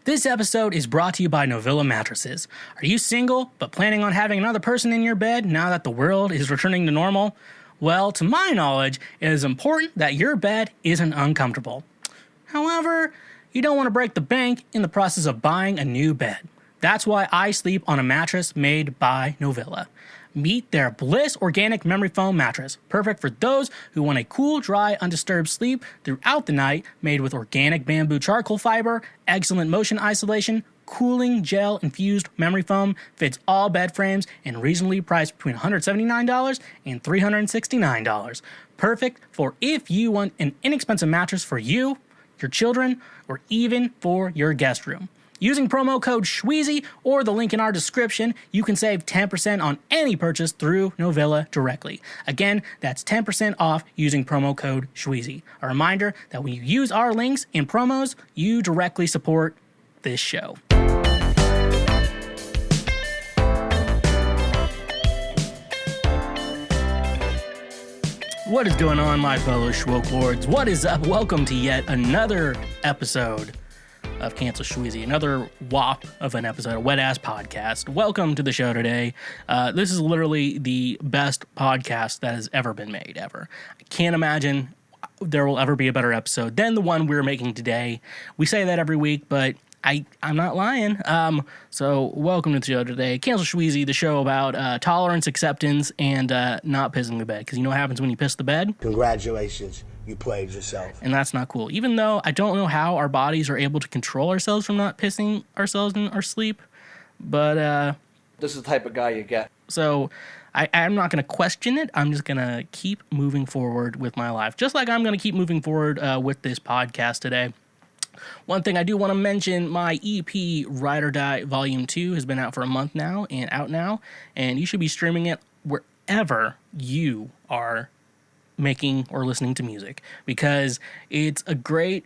This episode is brought to you by Novilla Mattresses. Are you single, but planning on having another person in your bed now that the world is returning to normal? Well, to my knowledge, it is important that your bed isn't uncomfortable. However, you don't want to break the bank in the process of buying a new bed. That's why I sleep on a mattress made by Novilla. Meet their Bliss Organic Memory Foam Mattress, perfect for those who want a cool, dry, undisturbed sleep throughout the night, made with organic bamboo charcoal fiber, excellent motion isolation, cooling gel-infused memory foam, fits all bed frames, and reasonably priced between $179 and $369. Perfect for if you want an inexpensive mattress for you, your children, or even for your guest room. Using promo code Schweezy or the link in our description, you can save 10% on any purchase through Novilla directly. Again, that's 10% off using promo code Schweezy. A reminder that when you use our links and promos, you directly support this show. What is going on, my fellow Schwoke Lords? What is up? Welcome to yet another episode of Cancel Schweezy, another WAP of an episode, a wet-ass podcast. Welcome to the show today. This is literally the best podcast that has ever been made, ever. I can't imagine there will ever be a better episode than the one we're making today. We say that every week, but I'm not lying. So welcome to the show today. Cancel Schweezy, the show about tolerance, acceptance, and not pissing the bed. Because you know what happens when you piss the bed? Congratulations, you played yourself. And that's not cool. Even though I don't know how our bodies are able to control ourselves from not pissing ourselves in our sleep. But this is the type of guy you get. So I'm not going to question it. I'm just going to keep moving forward with my life. Just like I'm going to keep moving forward with this podcast today. One thing I do want to mention, my EP, Ride or Die Volume 2, has been out for a month now and out now, and you should be streaming it wherever you are making or listening to music, because it's a great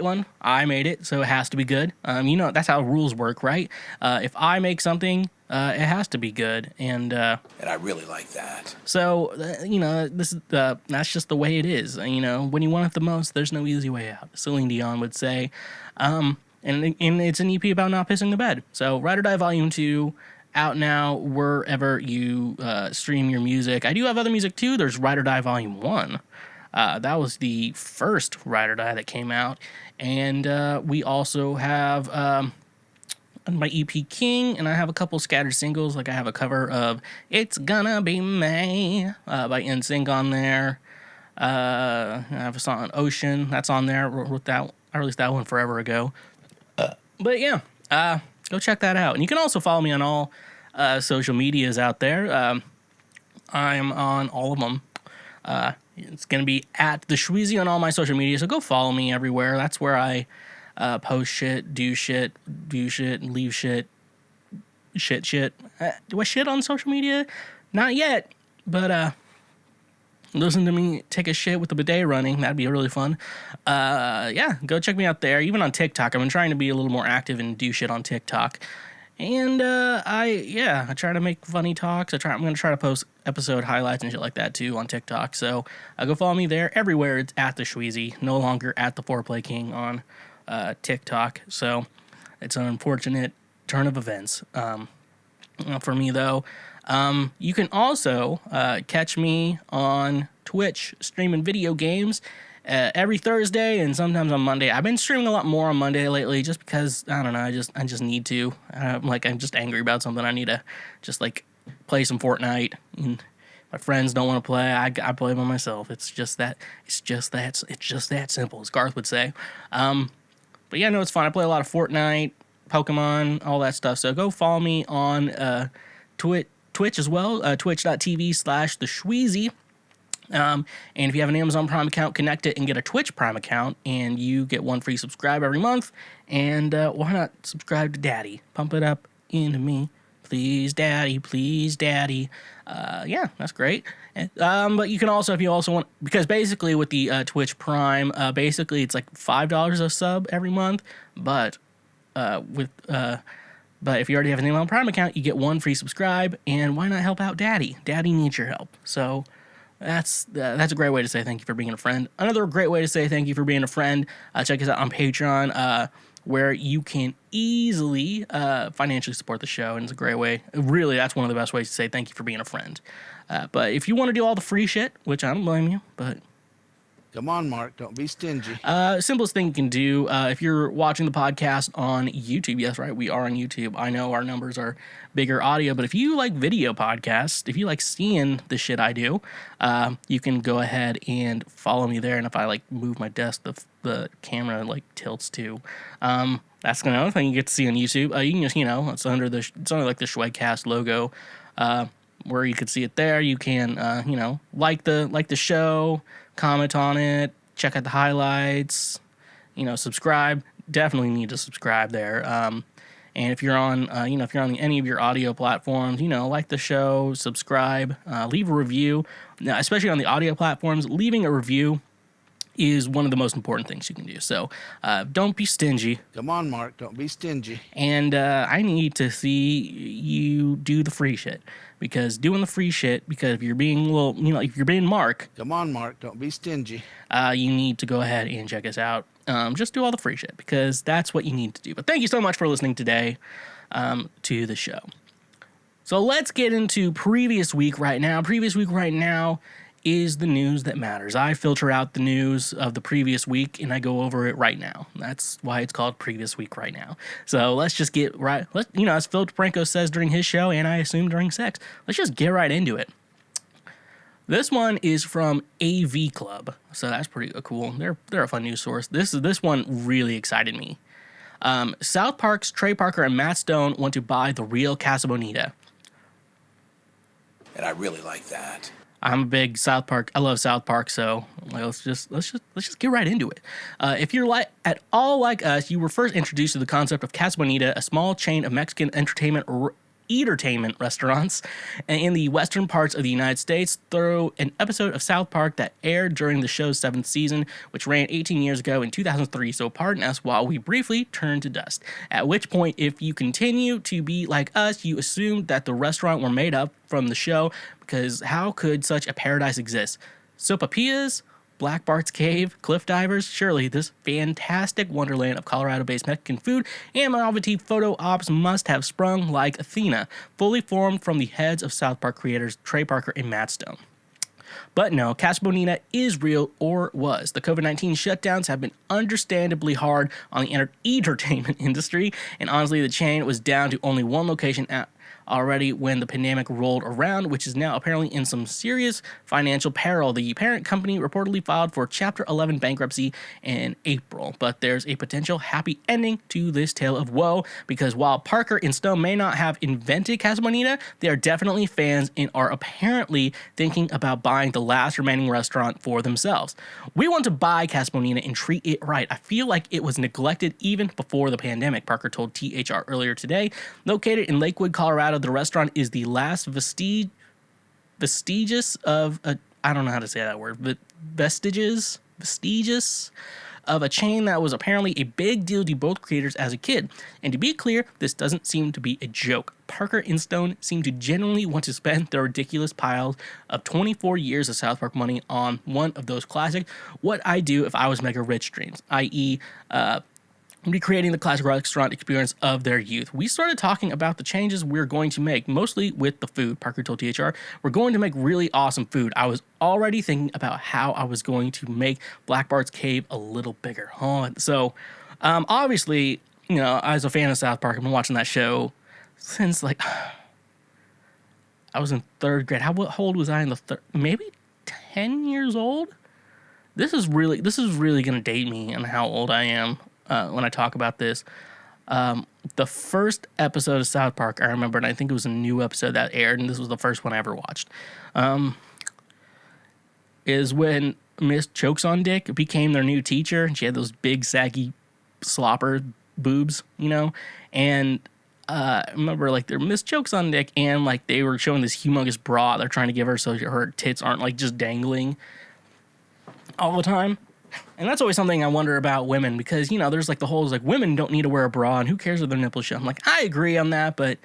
one. I made it, so it has to be good. That's how rules work, right? If I make something, it has to be good, and I really like that. So this is that's just the way it is. When you want it the most, there's no easy way out. Celine Dion would say, and it's an EP about not pissing the bed. So Ride or Die Volume 2. Out now wherever you stream your music. I do have other music too. There's Ride or Die Volume 1. That was the first Ride or Die that came out. And we also have my EP King, and I have a couple scattered singles. Like I have a cover of It's Gonna Be May by NSYNC on there. I have a song on Ocean that's on there. I released that one forever ago. But yeah, go check that out. And you can also follow me on all social medias out there. I'm on all of them. It's going to be at the Schweezy on all my social media, so go follow me everywhere. That's where I post shit, do shit, leave shit. Do I shit on social media? Not yet, but listen to me take a shit with the bidet running. That'd be really fun. Yeah, go check me out there. Even on TikTok, I've been trying to be a little more active and do shit on TikTok. And I try to make funny talks. I'm going to try to post episode highlights and shit like that too on TikTok. So go follow me there. Everywhere it's at the Schweezy, no longer at the Foreplay King on TikTok. So it's an unfortunate turn of events for me though. You can also catch me on Twitch streaming video games every Thursday and sometimes on Monday. I've been streaming a lot more on Monday lately just because, I don't know, I just need to. I'm just angry about something. I need to just play some Fortnite. And my friends don't want to play. I play by myself. It's just that simple, as Garth would say. But yeah, no, it's fun. I play a lot of Fortnite, Pokemon, all that stuff. So go follow me on Twitch as well, twitch.tv/the Schweezy. And if you have an Amazon Prime account, connect it and get a Twitch Prime account, and you get one free subscribe every month. And why not subscribe to Daddy? Pump it up into me. Please, Daddy. Please, Daddy. Yeah, that's great. But you can also, if you also want, because basically with the Twitch Prime, basically it's like $5 a sub every month. But if you already have an Amazon Prime account, you get one free subscribe. And why not help out Daddy? Daddy needs your help. So that's a great way to say thank you for being a friend. Another great way to say thank you for being a friend, check us out on Patreon. where you can easily financially support the show, and it's a great way. Really, that's one of the best ways to say thank you for being a friend. But if you want to do all the free shit, which I don't blame you, but Come on, Mark. Don't be stingy. simplest thing you can do if you're watching the podcast on YouTube. Yes, right, we are on YouTube. I know our numbers are bigger audio, but if you like video podcasts, if you like seeing the shit I do, you can go ahead and follow me there. And if I like move my desk, the camera like tilts too. That's another thing you get to see on YouTube. You can just, it's under like the Schweigcast logo, where you can see it there. You can, like the show, comment on it, check out the highlights, subscribe. Definitely need to subscribe there. And if you're on, if you're on any of your audio platforms, like the show, subscribe, leave a review. Now, especially on the audio platforms, leaving a review is one of the most important things you can do. So don't be stingy. Come on, Mark. Don't be stingy. And I need to see you do the free shit. Because doing the free shit, because if you're being if you're being Mark. Come on, Mark. Don't be stingy. You need to go ahead and check us out. Just do all the free shit, because that's what you need to do. But thank you so much for listening today to the show. So let's get into previous week right now. Previous week right now is the news that matters. I filter out the news of the previous week and I go over it right now. That's why it's called Previous Week Right Now. So let's just get right. As Philip DeFranco says during his show, and I assume during sex, let's just get right into it. This one is from AV Club, so that's pretty cool. They're a fun news source. This one really excited me. South Park's Trey Parker and Matt Stone want to buy the real Casa Bonita. And I really like that. I'm a big South Park. I love South Park, so let's just get right into it. If you're at all like us, you were first introduced to the concept of Casa Bonita, a small chain of Mexican entertainment restaurants in the western parts of the United States through an episode of South Park that aired during the show's 7th season, which ran 18 years ago in 2003. So pardon us while we briefly turn to dust. At which point, if you continue to be like us, you assumed that the restaurant were made up from the show, because how could such a paradise exist? Sopapillas, Black Bart's Cave, Cliff Divers, surely this fantastic wonderland of Colorado-based Mexican food and novelty photo ops must have sprung like Athena, fully formed from the heads of South Park creators Trey Parker and Matt Stone. But no, Casa Bonita is real, or was. The COVID-19 shutdowns have been understandably hard on the entertainment industry, and honestly, the chain was down to only one location already when the pandemic rolled around, which is now apparently in some serious financial peril. The parent company reportedly filed for Chapter 11 bankruptcy in April, but there's a potential happy ending to this tale of woe, because while Parker and Stone may not have invented Casa Bonita, they are definitely fans and are apparently thinking about buying the last remaining restaurant for themselves. We want to buy Casa Bonita and treat it right. I feel like it was neglected even before the pandemic, Parker told THR earlier today. Located in Lakewood, Colorado, the restaurant is the last vestigious of a, I don't know how to say that word, but vestigious of a chain that was apparently a big deal to both creators as a kid. And to be clear, this doesn't seem to be a joke. Parker and Stone seem to genuinely want to spend their ridiculous piles of 24 years of South Park money on one of those classic "what I do if I was mega rich" dreams, i.e., recreating the classic restaurant experience of their youth. We started talking about the changes we're going to make, mostly with the food, Parker told THR. We're going to make really awesome food. I was already thinking about how I was going to make Black Bart's Cave a little bigger. So, obviously, as a fan of South Park, I've been watching that show since, I was in 3rd grade. How old was I in the third? Maybe 10 years old? This is really going to date me and how old I am. When I talk about this, the first episode of South Park, I remember, and I think it was a new episode that aired, and this was the first one I ever watched, is when Miss Chokes on Dick became their new teacher, and she had those big, saggy, slopper boobs, and I remember, they're Miss Chokes on Dick, and, they were showing this humongous bra they're trying to give her so her tits aren't, just dangling all the time. And that's always something I wonder about women, because, there's the whole, women don't need to wear a bra, and who cares if their nipples show? I'm like, I agree on that, but,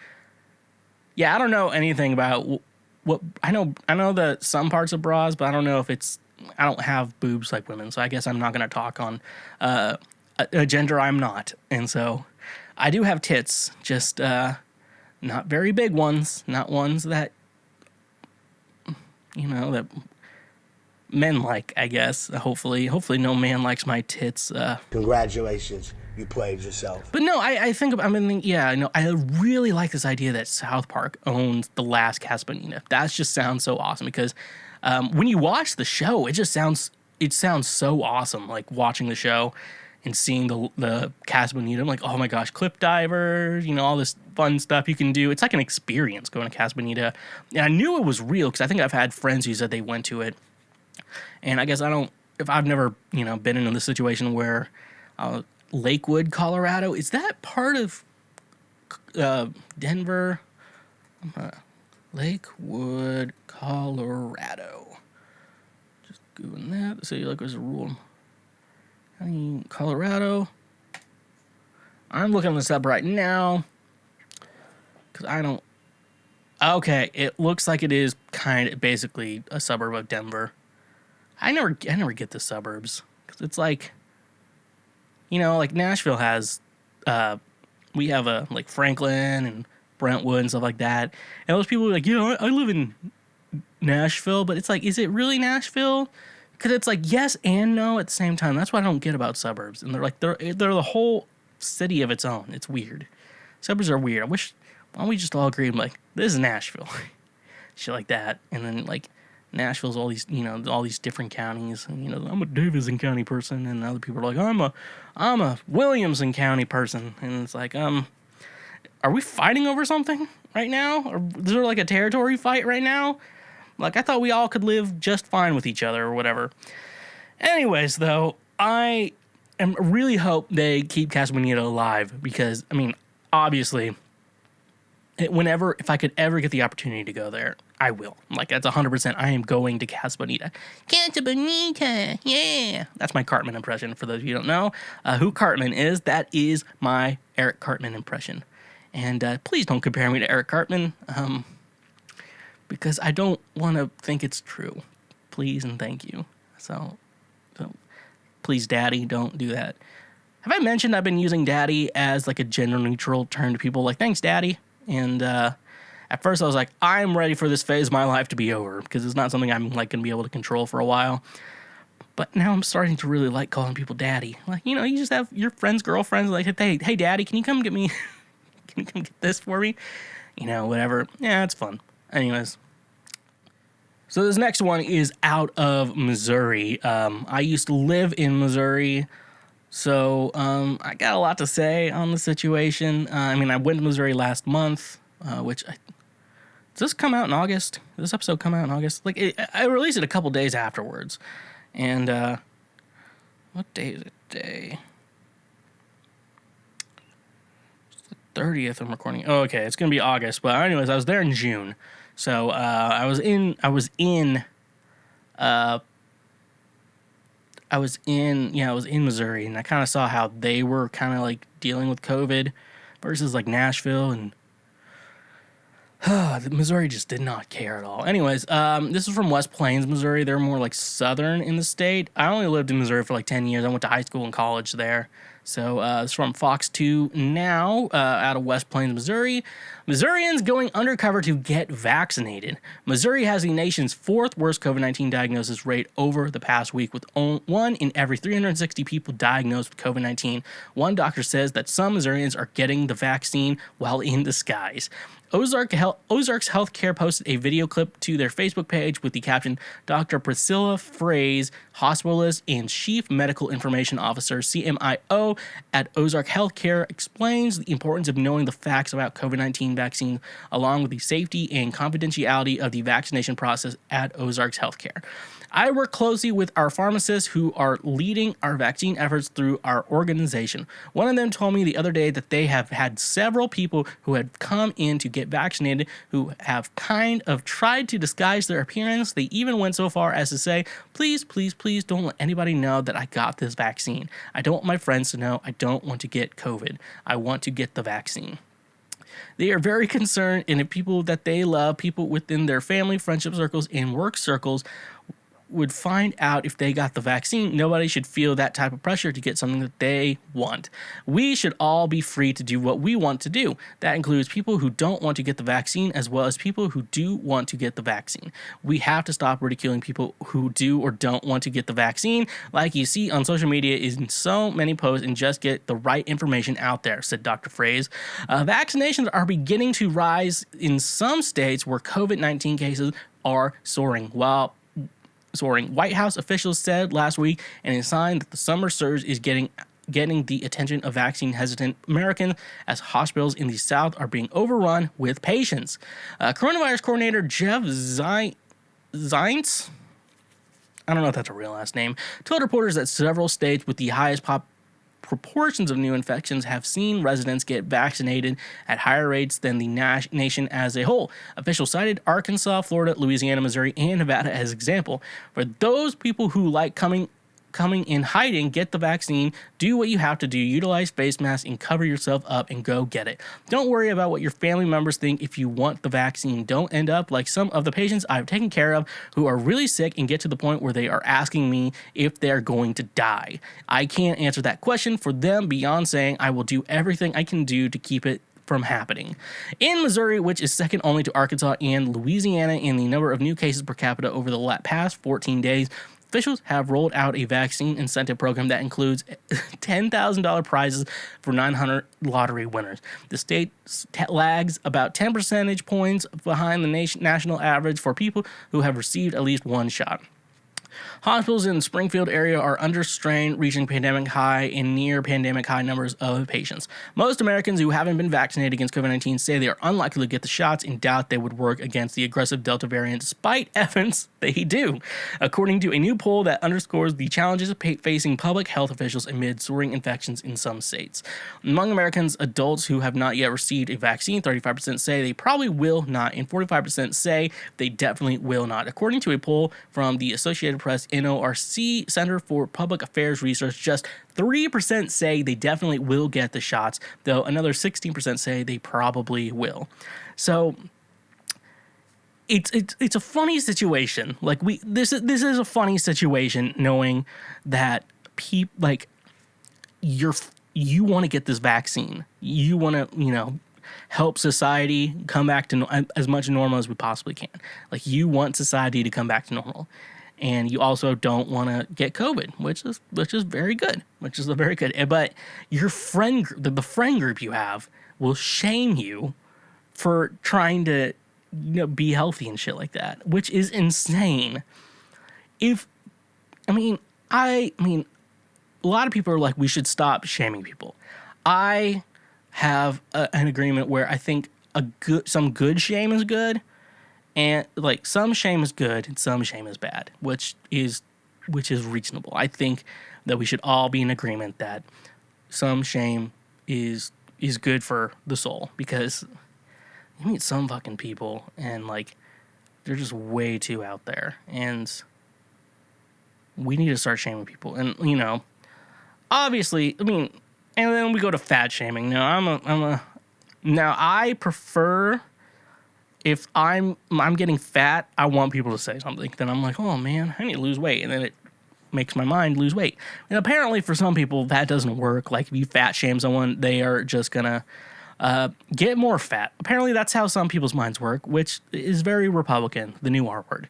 yeah, I don't know anything about what, I know that some parts of bras, but I don't know if I don't have boobs like women, so I guess I'm not going to talk on a a gender I'm not. And so I do have tits, just not very big ones, not ones that, that men like, I guess. Hopefully no man likes my tits. Congratulations, you played yourself. But no, I really like this idea that South Park owns the last Casa Bonita. That just sounds so awesome because when you watch the show, it sounds so awesome. Like watching the show and seeing the Casa Bonita, I'm like, oh my gosh, cliff divers, all this fun stuff you can do. It's like an experience going to Casa Bonita. And I knew it was real because I think I've had friends who said they went to it. And I guess I've never, been in the situation where Lakewood, Colorado, is that part of Denver? Lakewood, Colorado. Just Googling that. Let's see, there's a rule. Colorado. I'm looking this up right now because I don't. Okay, it looks like it is kind of basically a suburb of Denver. I never get the suburbs because it's like, like Nashville has. We have like Franklin and Brentwood and stuff like that, and those people are like, I live in Nashville, but it's like, is it really Nashville? Because it's like yes and no at the same time. That's what I don't get about suburbs. And they're like they're the whole city of its own. It's weird. Suburbs are weird. Why don't we just all agree? Like, this is Nashville, shit like that. And then like Nashville's all these all these different counties. And I'm a Davidson County person, and other people are like I'm a Williamson County person. And it's like are we fighting over something right now? Or is there like a territory fight right now? Like, I thought we all could live just fine with each other or whatever. Anyways, though, I really hope they keep Casa Bonita alive because, obviously, if I could ever get the opportunity to go there, I will. Like, that's 100%. I am going to Casa Bonita. Casa Bonita, yeah. That's my Cartman impression, for those of you who don't know. Who Cartman is, that is my Eric Cartman impression. And please don't compare me to Eric Cartman. Because I don't want to think it's true. Please and thank you. So please, Daddy, don't do that. Have I mentioned I've been using Daddy as like a gender-neutral term to people? Like, thanks, Daddy. And at first I was like, I'm ready for this phase of my life to be over because it's not something I'm like going to be able to control for a while. But now I'm starting to really like calling people Daddy. Like, you just have your friends, girlfriends, like, hey, Daddy, can you come get me? Can you come get this for me? Whatever. Yeah, it's fun. Anyways. So this next one is out of Missouri. I used to live in Missouri, so I got a lot to say on the situation. I went to Missouri last month, does this come out in August? Did this episode come out in August? I released it a couple days afterwards. And what day is it today? It's the 30th I'm recording. Oh, okay, it's going to be August. But anyways, I was there in June. So I was in Missouri, and I kind of saw how they were kind of like dealing with COVID versus like Nashville, and Missouri just did not care at all. Anyways, this is from West Plains, Missouri. They're more like southern in the state. I only lived in Missouri for like 10 years. I went to high school and college there. So it's from Fox 2 Now out of West Plains, Missouri. Missourians going undercover to get vaccinated. Missouri has the nation's fourth worst COVID-19 diagnosis rate over the past week, with 1 in every 360 people diagnosed with COVID-19. One doctor says that some Missourians are getting the vaccine while in disguise. Ozarks Healthcare posted a video clip to their Facebook page with the caption, Dr. Priscilla Fraze, hospitalist and Chief Medical Information Officer, CMIO, at Ozark Healthcare, explains the importance of knowing the facts about COVID-19 vaccines, along with the safety and confidentiality of the vaccination process at Ozarks Healthcare. I work closely with our pharmacists who are leading our vaccine efforts through our organization. One of them told me the other day that they have had several people who had come in to get vaccinated who have kind of tried to disguise their appearance. They even went so far as to say, please, please, please don't let anybody know that I got this vaccine. I don't want my friends to know. I don't want to get COVID. I want to get the vaccine. They are very concerned, and if people that they love, people within their family, friendship circles, and work circles, would find out if they got the vaccine. Nobody should feel that type of pressure to get something that they want. We should all be free to do what we want to do. That includes people who don't want to get the vaccine as well as people who do want to get the vaccine. We have to stop ridiculing people who do or don't want to get the vaccine, like you see on social media in so many posts, and just get the right information out there, said Dr. Fraze. Vaccinations are beginning to rise in some states where COVID-19 cases are soaring. White House officials said last week in a sign that the summer surge is getting the attention of vaccine-hesitant Americans as hospitals in the South are being overrun with patients. Coronavirus coordinator Jeff Zients, I don't know if that's a real last name, told reporters that several states with the highest proportions of new infections have seen residents get vaccinated at higher rates than the nation as a whole. Officials cited Arkansas, Florida, Louisiana, Missouri, and Nevada as example. For those people who like coming in hiding, get the vaccine, do what you have to do, utilize face masks, and cover yourself up and go get it. Don't worry about what your family members think if you want the vaccine. Don't end up like some of the patients I've taken care of who are really sick and get to the point where they are asking me if they're going to die. I can't answer that question for them beyond saying I will do everything I can do to keep it from happening. In Missouri, which is second only to Arkansas and Louisiana in the number of new cases per capita over the past 14 days, officials have rolled out a vaccine incentive program that includes $10,000 prizes for 900 lottery winners. The state lags about 10 percentage points behind the national average for people who have received at least one shot. Hospitals in the Springfield area are under strain, reaching pandemic high and near pandemic high numbers of patients. Most Americans who haven't been vaccinated against COVID-19 say they are unlikely to get the shots and doubt they would work against the aggressive Delta variant, despite evidence they do, according to a new poll that underscores the challenges facing public health officials amid soaring infections in some states. Among Americans, adults who have not yet received a vaccine, 35% say they probably will not, and 45% say they definitely will not, according to a poll from the Associated Press NORC Center for Public Affairs Research. Just 3% say they definitely will get the shots, though another 16% say they probably will. So it's a funny situation. Like this is a funny situation, knowing that you want to get this vaccine, you want to help society come back to as much normal as we possibly can. Like, you want society to come back to normal. And you also don't want to get COVID, which is very good, But your friend group, the friend group you have, will shame you for trying to be healthy and shit like that, which is insane. A lot of people are like, we should stop shaming people. I have an agreement where I think some good shame is good. And like, some shame is good and some shame is bad, which is reasonable. I think that we should all be in agreement that some shame is good for the soul, because you meet some fucking people and like, they're just way too out there, and we need to start shaming people. And obviously, and then we go to fat shaming. Now I prefer, if I'm getting fat, I want people to say something. Then I'm like, oh man, I need to lose weight. And then it makes my mind lose weight. And apparently for some people that doesn't work. Like, if you fat shame someone, they are just gonna get more fat. Apparently that's how some people's minds work, which is very Republican, the new R word.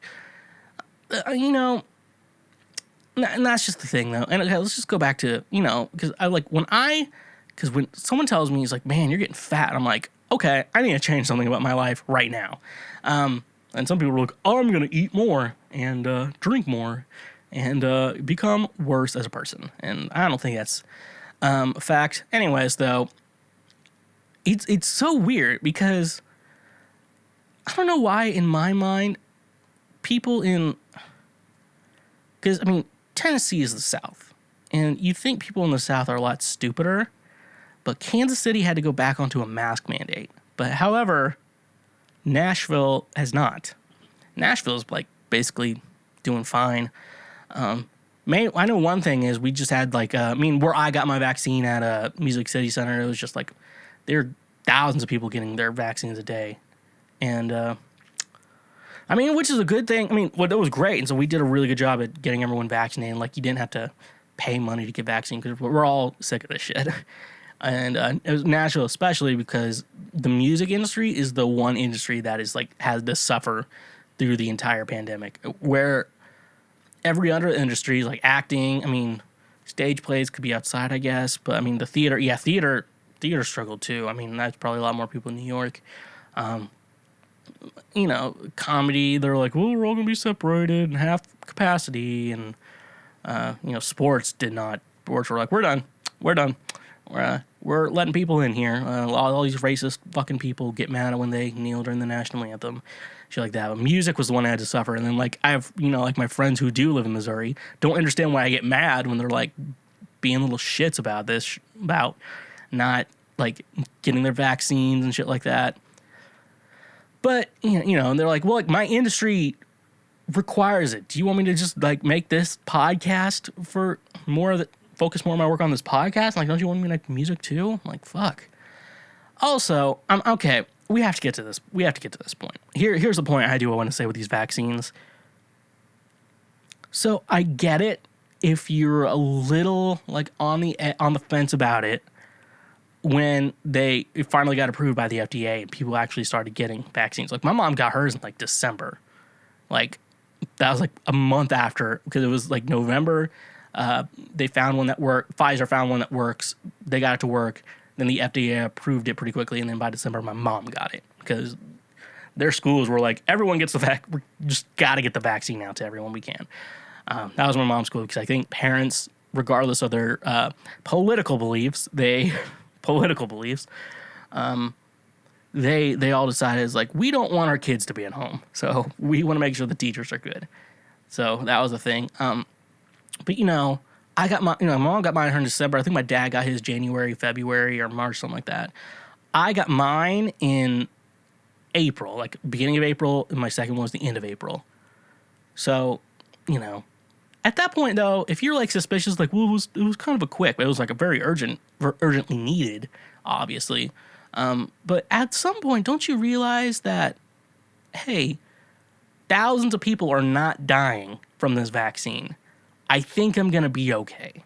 And that's just the thing though. And okay, let's just go back to, because when someone tells me, he's like, man, you're getting fat, I'm like, okay, I need to change something about my life right now. And some people are like, oh, I'm going to eat more and drink more and become worse as a person. And I don't think that's a fact. Anyways, though, it's so weird, because I don't know why in my mind because Tennessee is the South, and you think people in the South are a lot stupider. But Kansas City had to go back onto a mask mandate. But however, Nashville has not. Nashville's like basically doing fine. I know one thing is, we just had where I got my vaccine at Music City Center, it was just like, there are thousands of people getting their vaccines a day. And I mean, which is a good thing. I mean, well, it was great. And so we did a really good job at getting everyone vaccinated. Like, you didn't have to pay money to get vaccinated because we're all sick of this shit. And it was natural, especially because the music industry is the one industry that is like has to suffer through the entire pandemic, where every other industry, like acting, I mean, stage plays could be outside, I guess, but I mean, the theater struggled too. I mean, that's probably a lot more people in New York. You know, comedy, they're like, well, we're all gonna be separated and half capacity, and you know, sports were like, we're done. We're letting people in here. All these racist fucking people get mad when they kneel during the national anthem, shit like that. But music was the one I had to suffer. And then, like, I have, you know, like my friends who do live in Missouri don't understand why I get mad when they're like being little shits about this, about not like getting their vaccines and shit like that. But you know, and they're like, well, like my industry requires it. Do you want me to just like make this podcast for more of the focus more of my work on this podcast? Like, don't you want me to make music too? I'm like, fuck. Also, I'm okay. We have to get to this. We have to get to this point. Here's the point I want to say with these vaccines. So I get it if you're a little like on the fence about it when it finally got approved by the FDA and people actually started getting vaccines. Like, my mom got hers in like December. Like, that was like a month after, because it was like November. They found one that worked. Pfizer found one that works. They got it to work. Then the FDA approved it pretty quickly. And then by December, my mom got it because their schools were like, everyone gets we just got to get the vaccine out to everyone we can. That was my mom's school, because I think parents, regardless of their political beliefs, they all decided, is like, we don't want our kids to be at home. So we want to make sure the teachers are good. So that was the thing. But, you know, my mom got mine in December. I think my dad got his January, February, or March, something like that. I got mine in April, like beginning of April, and my second one was the end of April. So, you know, at that point, though, if you're like suspicious, like, well, it was kind of a quick, but it was like a very urgently needed, obviously. But at some point, don't you realize that, hey, thousands of people are not dying from this vaccine? I think I'm going to be okay.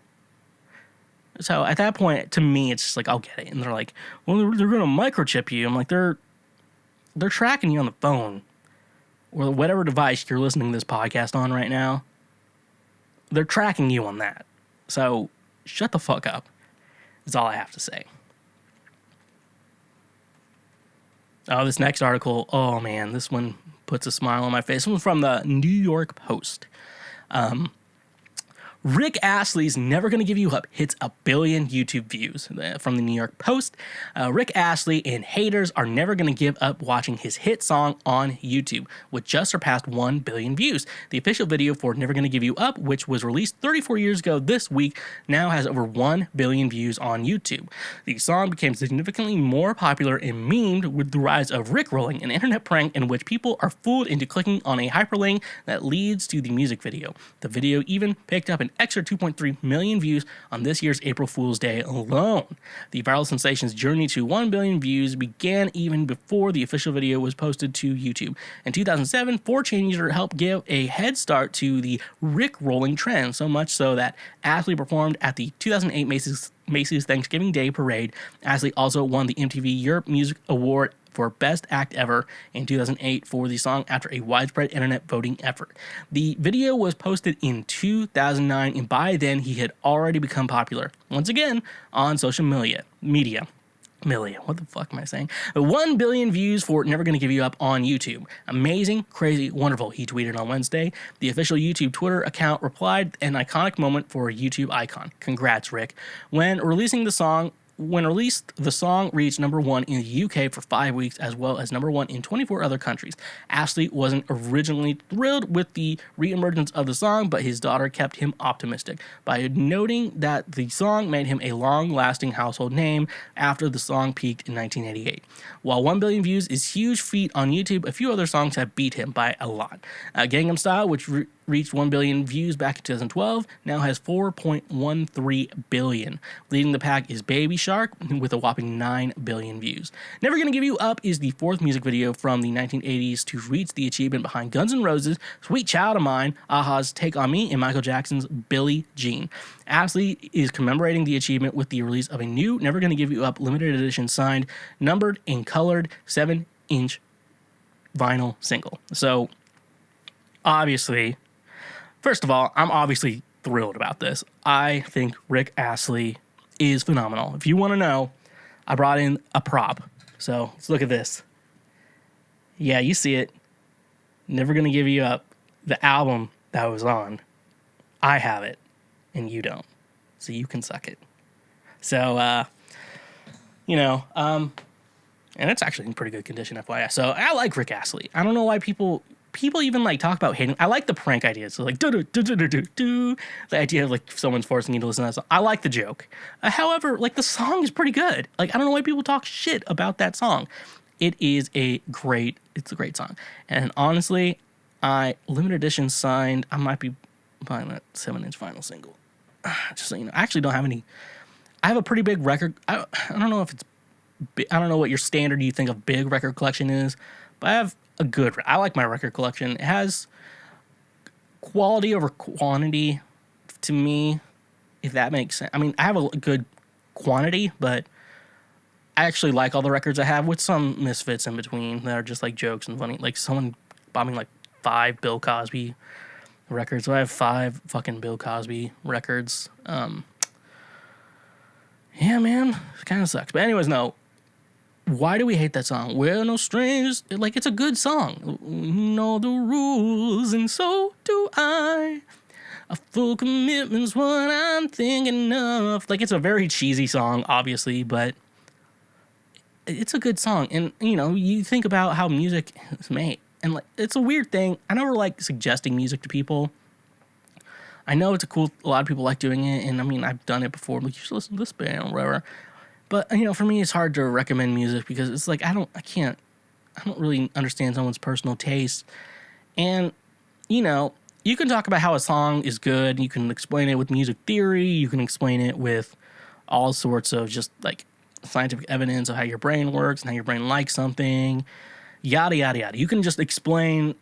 So at that point, to me, it's just like, I'll get it. And they're like, well, they're going to microchip you. I'm like, they're tracking you on the phone or whatever device you're listening to this podcast on right now. They're tracking you on that. So shut the fuck up. That's all I have to say. Oh, this next article, oh man, this one puts a smile on my face. This one's from the New York Post. Rick Astley's Never Gonna Give You Up hits 1 billion YouTube views. From the New York Post, Rick Astley and haters are never gonna give up watching his hit song on YouTube, which just surpassed 1 billion views. The official video for Never Gonna Give You Up, which was released 34 years ago this week, now has over 1 billion views on YouTube. The song became significantly more popular and memed with the rise of Rickrolling, an internet prank in which people are fooled into clicking on a hyperlink that leads to the music video. The video even picked up an extra 2.3 million views on this year's April Fool's Day alone. The viral sensation's journey to 1 billion views began even before the official video was posted to YouTube. In 2007, 4chan user helped give a head start to the Rickrolling trend, so much so that Astley performed at the 2008 Macy's Thanksgiving Day Parade. Astley also won the MTV Europe Music Award for Best Act Ever in 2008 for the song after a widespread internet voting effort. The video was posted in 2009, and by then he had already become popular, once again, on social media. What the fuck am I saying? 1 billion views for Never Gonna Give You Up on YouTube. Amazing, crazy, wonderful, he tweeted on Wednesday. The official YouTube Twitter account replied, an iconic moment for a YouTube icon. Congrats, Rick. When released, the song reached number 1 in the UK for 5 weeks, as well as number 1 in 24 other countries. Astley wasn't originally thrilled with the reemergence of the song, but his daughter kept him optimistic by noting that the song made him a long-lasting household name after the song peaked in 1988. While 1 billion views is a huge feat on YouTube, a few other songs have beat him by a lot. Gangnam Style, which reached 1 billion views back in 2012, now has 4.13 billion. Leading the pack is Baby Shark with a whopping 9 billion views. Never Gonna Give You Up is the fourth music video from the 1980s to reach the achievement behind Guns N' Roses' Sweet Child of Mine, Aha's Take On Me, and Michael Jackson's Billie Jean. Astley is commemorating the achievement with the release of a new Never Gonna Give You Up limited edition signed, numbered, and colored 7-inch vinyl single. So, obviously, first of all, I'm obviously thrilled about this. I think Rick Astley is phenomenal. If you want to know, I brought in a prop. So let's look at this. Yeah, you see it. Never Gonna Give You Up, the album that was on. I have it, and you don't. So you can suck it. So, and it's actually in pretty good condition, FYI. So I like Rick Astley. I don't know why people even like talk about hating. I like the prank ideas. So like the idea of like someone's forcing you to listen to that song. I like the joke. However, like the song is pretty good. Like I don't know why people talk shit about that song. It's a great song. And honestly, limited edition signed. I might be buying that 7-inch vinyl single. Just so you know, I actually don't have any. I have a pretty big record. I don't know if it's. I don't know what your standard you think of big record collection is, but I like my record collection. It has quality over quantity to me, if that makes sense. I mean, I have a good quantity, but I actually like all the records I have with some misfits in between that are just like jokes and funny. Like someone bought me like 5 Bill Cosby records. So I have 5 fucking Bill Cosby records. Yeah, man, it kind of sucks. But anyways, no. Why do we hate that song? We're no strangers. Like, it's a good song. You know the rules, and so do I. A full commitment's what I'm thinking of. Like, it's a very cheesy song, obviously, but it's a good song. And, you think about how music is made. And, like, it's a weird thing. I never like suggesting music to people. I know a lot of people like doing it, and, I mean, I've done it before. Like, you should listen to this band or whatever. But, for me, it's hard to recommend music because it's like, I don't really understand someone's personal taste. And, you can talk about how a song is good. You can explain it with music theory. You can explain it with all sorts of just, like, scientific evidence of how your brain works and how your brain likes something. Yada, yada, yada. You can just explain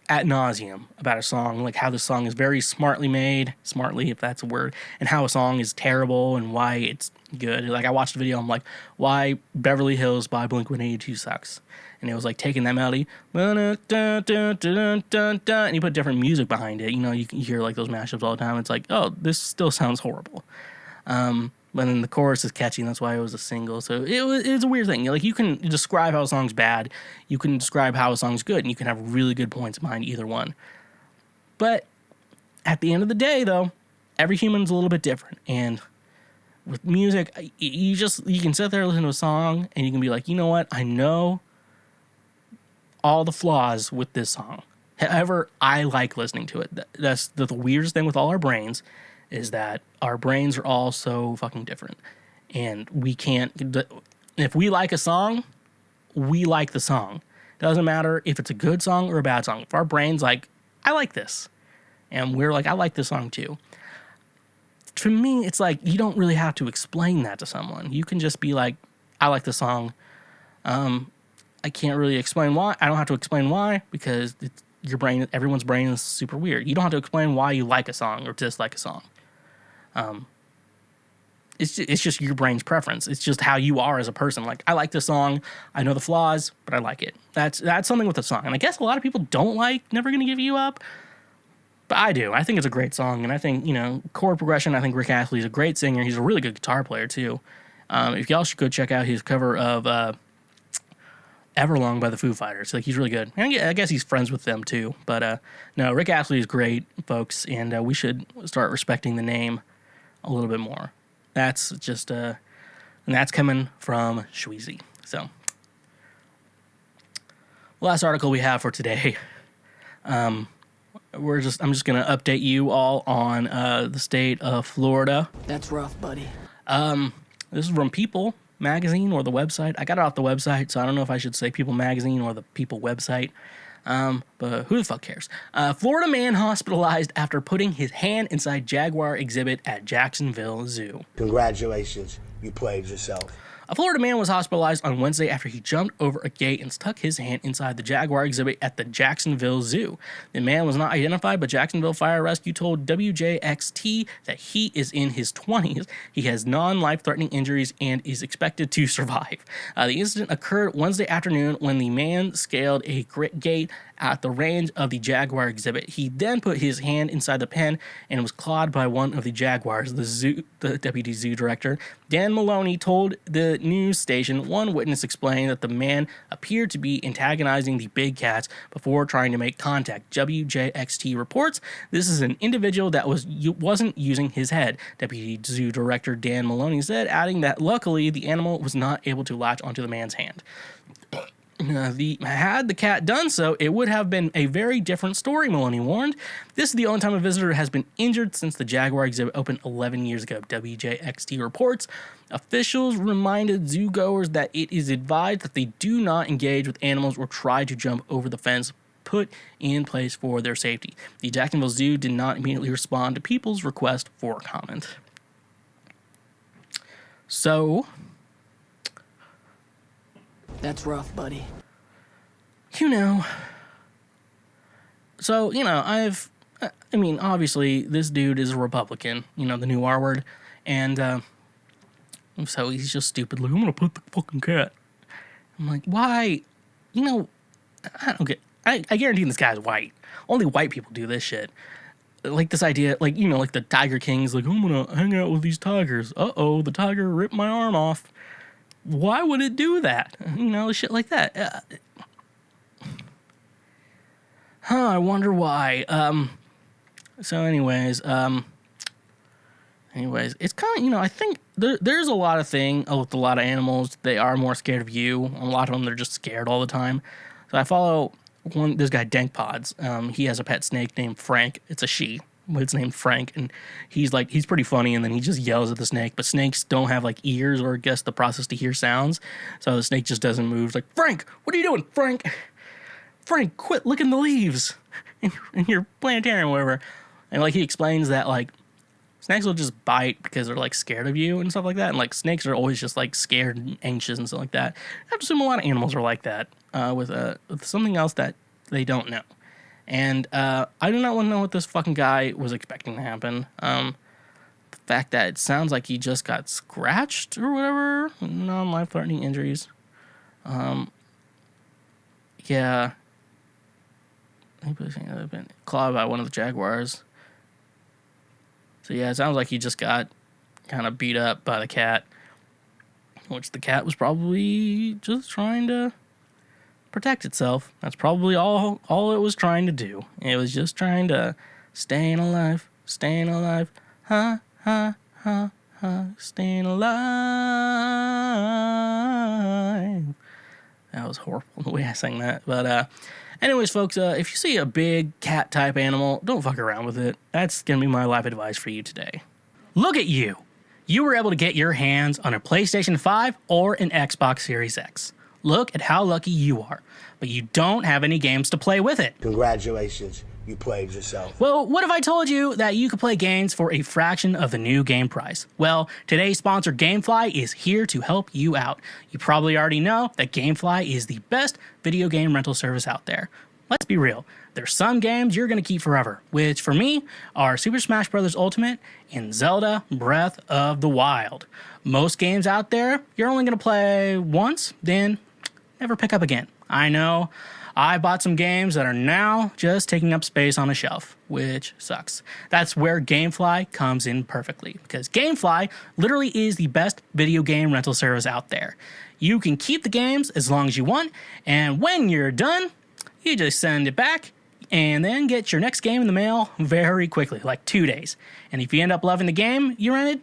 ad nauseum about a song, like how the song is very smartly made, if that's a word, and how a song is terrible and why it's good. Like I watched a video, I'm like, why Beverly Hills by Blink-182 sucks. And it was like taking that melody, and you put different music behind it. You can hear like those mashups all the time. It's like, oh, this still sounds horrible. But then the chorus is catchy, and that's why it was a single. So it's a weird thing. Like you can describe how a song's bad, you can describe how a song's good, and you can have really good points behind either one. But at the end of the day, though, every human's a little bit different. And with music, you can sit there and listen to a song, and you can be like, you know what? I know all the flaws with this song. However, I like listening to it. That's the weirdest thing with all our brains. Is that our brains are all so fucking different. And we can't... If we like a song, we like the song. Doesn't matter if it's a good song or a bad song. If our brain's like, I like this. And we're like, I like this song too. To me, it's like, you don't really have to explain that to someone. You can just be like, I like the song. I can't really explain why. I don't have to explain why because everyone's brain is super weird. You don't have to explain why you like a song or dislike a song. It's just your brain's preference. It's just how you are as a person. Like, I like this song. I know the flaws, but I like it. That's something with the song. And I guess a lot of people don't like Never Gonna Give You Up, but I do. I think it's a great song. And I think, chord progression, I think Rick Astley is a great singer. He's a really good guitar player, too. If y'all should go check out his cover of Everlong by the Foo Fighters. Like, he's really good. And I guess he's friends with them, too. But, no, Rick Astley is great, folks. And we should start respecting the name a little bit more. That's just, and that's coming from Schweezy. So, last article we have for today. I'm just gonna update you all on the state of Florida. That's rough, buddy. This is from People Magazine or the website. I got it off the website, so I don't know if I should say People Magazine or the People website. But who the fuck cares? Florida man hospitalized after putting his hand inside Jaguar exhibit at Jacksonville Zoo. Congratulations, you played yourself. A Florida man was hospitalized on Wednesday after he jumped over a gate and stuck his hand inside the Jaguar exhibit at the Jacksonville Zoo. The man was not identified, but Jacksonville Fire Rescue told WJXT that he is in his 20s. He has non-life-threatening injuries and is expected to survive. The incident occurred Wednesday afternoon when the man scaled a gate at the range of the Jaguar exhibit. He then put his hand inside the pen and was clawed by one of the jaguars. The deputy zoo director, Dan Maloney, told the news station one witness explained that the man appeared to be antagonizing the big cats before trying to make contact. WJXT reports this is an individual that wasn't using his head, Deputy Zoo Director Dan Maloney said, adding that luckily the animal was not able to latch onto the man's hand. Had the cat done so, it would have been a very different story, Maloney warned. This is the only time a visitor has been injured since the Jaguar exhibit opened 11 years ago, WJXT reports. Officials reminded zoogoers that it is advised that they do not engage with animals or try to jump over the fence put in place for their safety. The Jacksonville Zoo did not immediately respond to people's request for comment. So, that's rough, buddy. Obviously, this dude is a Republican, the new R word, and so he's just stupid. Like, I'm gonna put the fucking cat. I'm like, why? I don't get. I guarantee this guy's white. Only white people do this shit. Like this idea, like the Tiger King's like, I'm gonna hang out with these tigers. The tiger ripped my arm off. Why would it do that? Shit like that. I wonder why. Anyways, it's kind of, I think there's a lot of thing with a lot of animals. They are more scared of you. A lot of them, they're just scared all the time. So I follow this guy, Dank Pods. He has a pet snake named Frank. It's a she, but it's named Frank. And he's pretty funny. And then he just yells at the snake. But snakes don't have like ears or I guess the process to hear sounds. So the snake just doesn't move. It's like, Frank, what are you doing, Frank? Frank, quit licking the leaves in your planetarium or whatever. And like he explains that like snakes will just bite because they're like scared of you and stuff like that. And like snakes are always just like scared and anxious and stuff like that. I have to assume a lot of animals are like that with something else that they don't know. And I do not want to know what this fucking guy was expecting to happen. The fact that it sounds like he just got scratched or whatever, non-life-threatening injuries. Yeah. He been clawed by one of the jaguars. So yeah, it sounds like he just got kind of beat up by the cat, which the cat was probably just trying to protect itself. That's probably all it was trying to do. It was just trying to staying alive, ha, ha, ha, ha, staying alive. That was horrible the way I sang that, but anyways, folks, if you see a big cat-type animal, don't fuck around with it. That's going to be my life advice for you today. Look at you. You were able to get your hands on a PlayStation 5 or an Xbox Series X. Look at how lucky you are. But you don't have any games to play with it. Congratulations, you played yourself. Well, what if I told you that you could play games for a fraction of the new game price? Well, today's sponsor, GameFly, is here to help you out. You probably already know that GameFly is the best video game rental service out there. Let's be real. There's some games you're going to keep forever, which for me are Super Smash Bros. Ultimate and Zelda Breath of the Wild. Most games out there, you're only going to play once, then never pick up again. I know. I bought some games that are now just taking up space on a shelf, which sucks. That's where GameFly comes in perfectly, because GameFly literally is the best video game rental service out there. You can keep the games as long as you want, and when you're done, you just send it back and then get your next game in the mail very quickly, like 2 days. And if you end up loving the game you rented,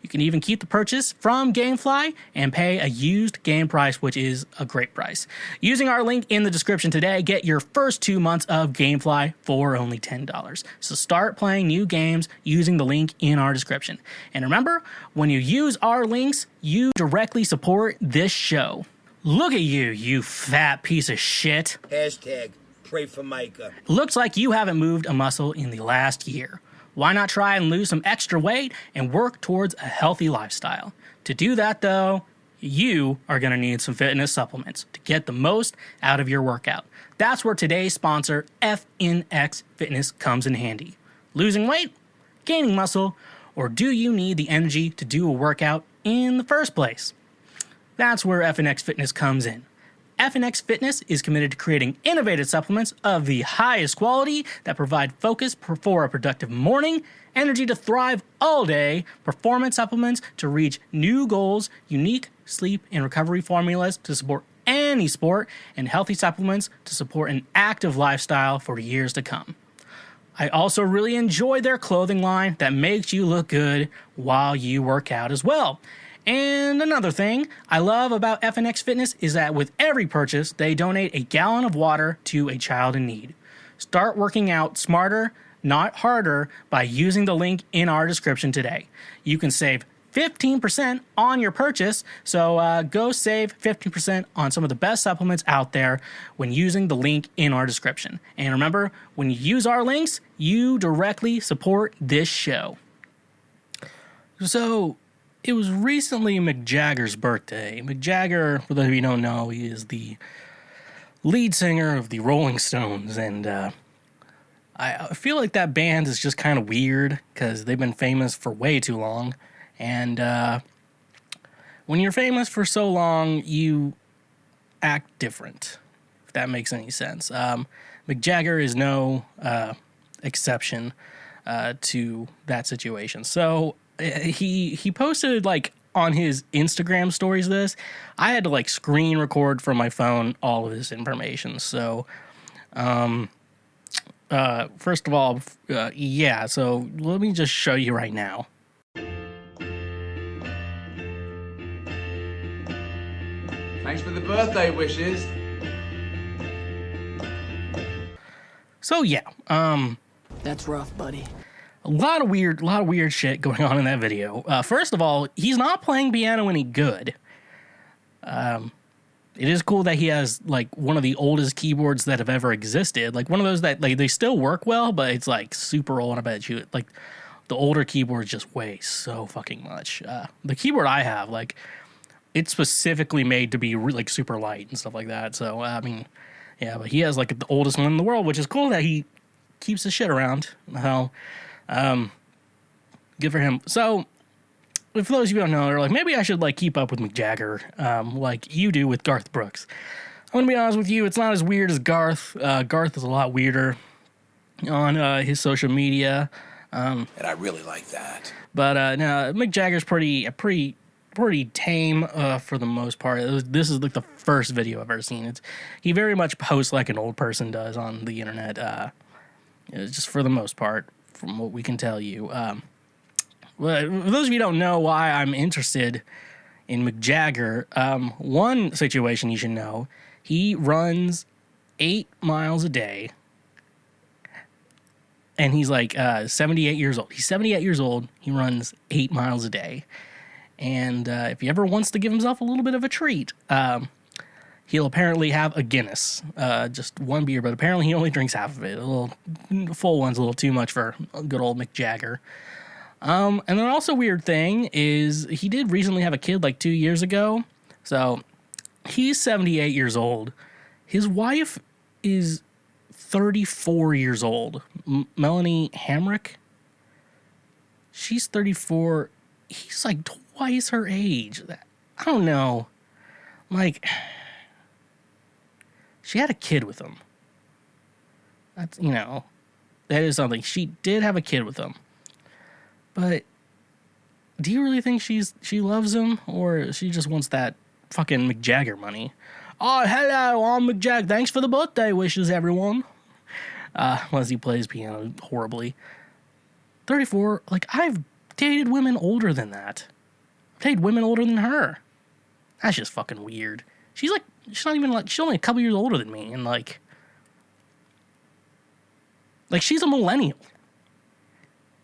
you can even keep the purchase from GameFly and pay a used game price, which is a great price. Using our link in the description today, get your first 2 months of GameFly for only $10. So start playing new games using the link in our description. And remember, when you use our links, you directly support this show. Look at you, you fat piece of shit. Hashtag Pray for Micah. Looks like you haven't moved a muscle in the last year. Why not try and lose some extra weight and work towards a healthy lifestyle? To do that, though, you are going to need some fitness supplements to get the most out of your workout. That's where today's sponsor, FNX Fitness, comes in handy. Losing weight? Gaining muscle? Or do you need the energy to do a workout in the first place? That's where FNX Fitness comes in. FNX Fitness is committed to creating innovative supplements of the highest quality that provide focus for a productive morning, energy to thrive all day, performance supplements to reach new goals, unique sleep and recovery formulas to support any sport, and healthy supplements to support an active lifestyle for years to come. I also really enjoy their clothing line that makes you look good while you work out as well. And another thing I love about FNX Fitness is that with every purchase, they donate a gallon of water to a child in need. Start working out smarter, not harder, by using the link in our description today. You can save 15% on your purchase, so go save 15% on some of the best supplements out there when using the link in our description. And remember, when you use our links, you directly support this show. So, it was recently Mick Jagger's birthday. Mick Jagger, for those of you who don't know, he is the lead singer of the Rolling Stones, and I feel like that band is just kind of weird because they've been famous for way too long, and when you're famous for so long, you act different, if that makes any sense. Mick Jagger is no exception to that situation. So he posted like on his Instagram stories this. I had to like screen record from my phone all of this information. So first of all, so let me just show you right now. Thanks for the birthday wishes. So yeah, That's rough, buddy. a lot of weird shit going on in that video. First of all, he's not playing piano any good. It is cool that he has like one of the oldest keyboards that have ever existed. Like one of those that like they still work well, but it's like super old. And I bet you like the older keyboards just weigh so fucking much. The keyboard I have, like it's specifically made to be like super light and stuff like that. So I mean, yeah, but he has like the oldest one in the world, which is cool that he keeps his shit around. Hell. Good for him. So, for those of you who don't know, they're like, maybe I should like keep up with Mick Jagger, like you do with Garth Brooks. I'm gonna be honest with you, it's not as weird as Garth. Garth is a lot weirder on his social media. And I really like that. But no, Mick Jagger's pretty tame for the most part. This is like the first video I've ever seen. He very much posts like an old person does on the internet. Just for the most part, from what we can tell you. Well, for those of you who don't know why I'm interested in Mick Jagger, one situation you should know, he runs 8 miles a day, and he's like 78 years old. He's 78 years old. He runs 8 miles a day. And if he ever wants to give himself a little bit of a treat, he'll apparently have a Guinness, just one beer, but apparently he only drinks half of it. The full one's a little too much for good old Mick Jagger. And then also weird thing is he did recently have a kid like 2 years ago. So he's 78 years old. His wife is 34 years old. Melanie Hamrick. She's 34. He's like twice her age. I don't know. Like, she had a kid with him. That's, that is something. She did have a kid with him. But do you really think she loves him, or she just wants that fucking Mick Jagger money? Oh, hello, I'm Mick Jagger. Thanks for the birthday wishes, everyone. Unless he plays piano horribly. 34, like, I've dated women older than that. I've dated women older than her. That's just fucking weird. She's only a couple years older than me, and like she's a millennial.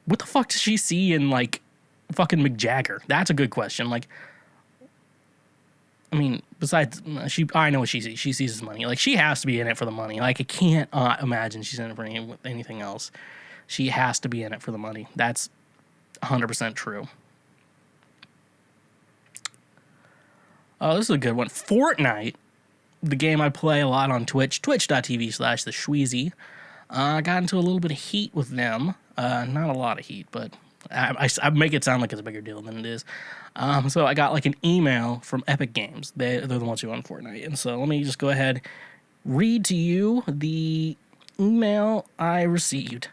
What the fuck does she see in like fucking Mick Jagger? That's a good question. Like, I mean, besides I know what she sees. She sees his money. Like, she has to be in it for the money. Like, I can't imagine she's in it for anything else. She has to be in it for the money. That's 100% true. Oh, this is a good one. Fortnite, the game I play a lot on Twitch, twitch.tv/the Schweezy. I got into a little bit of heat with them. Not a lot of heat, but I make it sound like it's a bigger deal than it is. So I got like an email from Epic Games. They're the ones who own Fortnite. And so let me just go ahead, read to you the email I received.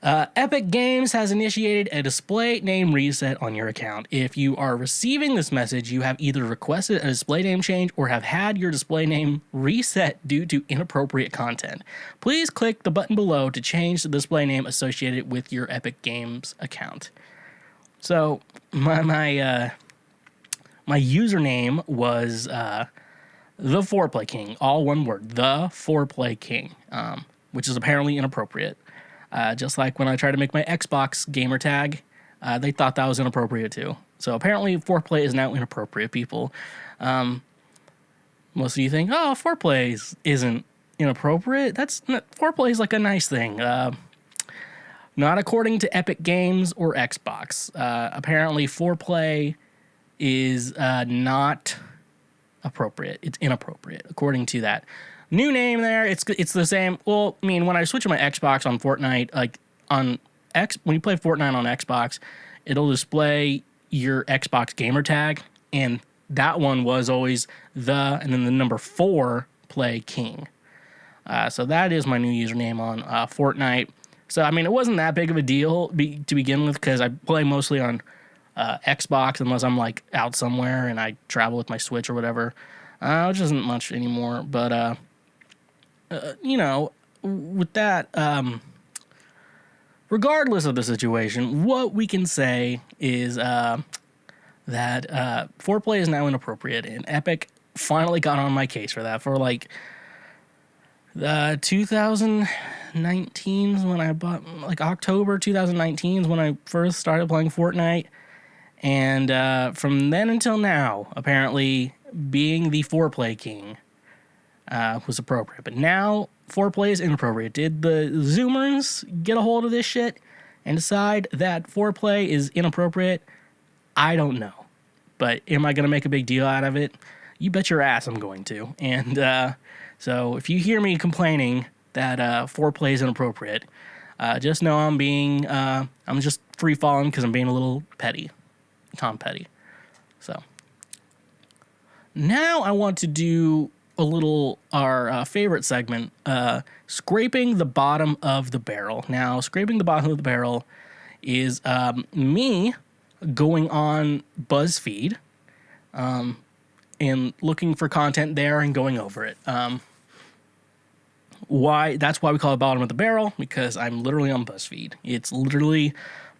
Epic Games has initiated a display name reset on your account. If you are receiving this message, you have either requested a display name change or have had your display name reset due to inappropriate content. Please click the button below to change the display name associated with your Epic Games account. So my username was the Foreplay King, all one word, the Foreplay King, which is apparently inappropriate. Just like when I tried to make my Xbox gamer tag, they thought that was inappropriate too. So apparently foreplay is now inappropriate, people. Most of you think, oh, foreplay isn't inappropriate. Foreplay is like a nice thing. Not according to Epic Games or Xbox. Apparently foreplay is not appropriate. It's inappropriate, according to that. New name there. It's the same. Well, I mean, when I switch to my Xbox on Fortnite, like when you play Fortnite on Xbox, it'll display your Xbox gamer tag, and that one was always and then the number 4 play king. So that is my new username on Fortnite. So I mean, it wasn't that big of a deal to begin with because I play mostly on Xbox unless I'm like out somewhere and I travel with my Switch or whatever, which isn't much anymore, but. With that, regardless of the situation, what we can say is that foreplay is now inappropriate, and Epic finally got on my case for that. For like 2019 is when I bought, like October 2019 is when I first started playing Fortnite, and from then until now, apparently being the foreplay king was appropriate, but now foreplay is inappropriate. Did the Zoomers get a hold of this shit and decide that foreplay is inappropriate? I don't know, but am I going to make a big deal out of it? You bet your ass I'm going to. And so if you hear me complaining that foreplay is inappropriate, just know I'm just free falling because I'm being a little petty, Tom Petty. So now I want to do our favorite segment, scraping the bottom of the barrel. Now, scraping the bottom of the barrel is me going on BuzzFeed and looking for content there and going over it. That's why we call it bottom of the barrel, because I'm literally on BuzzFeed. It's literally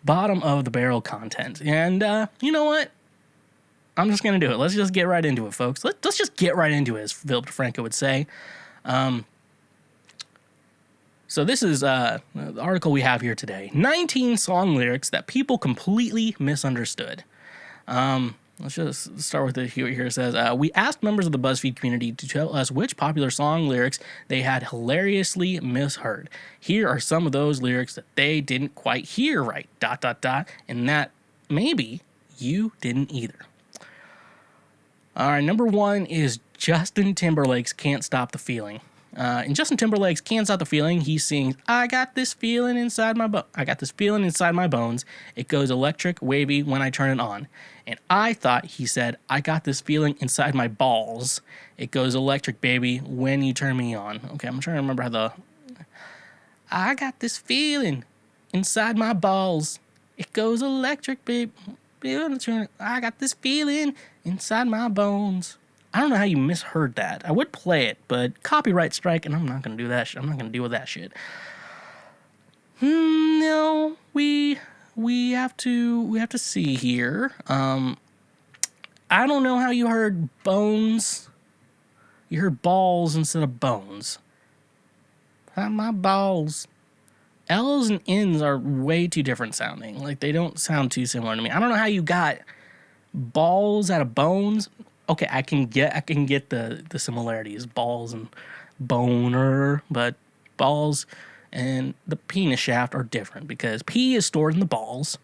bottom of the barrel content. And you know what? I'm just going to do it. Let's just get right into it, folks. Let's just get right into it, as Philip DeFranco would say. So this is the article we have here today. 19 song lyrics that people completely misunderstood. Let's just start with it here. It says, we asked members of the BuzzFeed community to tell us which popular song lyrics they had hilariously misheard. Here are some of those lyrics that they didn't quite hear right, ... and that maybe you didn't either. All right, number 1 is Justin Timberlake's Can't Stop the Feeling. In Justin Timberlake's Can't Stop the Feeling, he sings, I got this feeling inside my bones. It goes electric, wavy when I turn it on. And I thought he said, I got this feeling inside my balls. It goes electric, baby, when you turn me on. Okay, I'm trying to remember how I got this feeling inside my balls. It goes electric, baby. I got this feeling inside my bones. I don't know how you misheard that. I would play it, but copyright strike, and I'm not going to do that shit. I'm not going to deal with that shit. No, we have to see here. I don't know how you heard bones. You heard balls instead of bones. My balls. L's and N's are way too different sounding. Like, they don't sound too similar to me. I don't know how you got balls out of bones. okay, I can get the similarities, balls and boner, but balls and the penis shaft are different because pee is stored in the balls.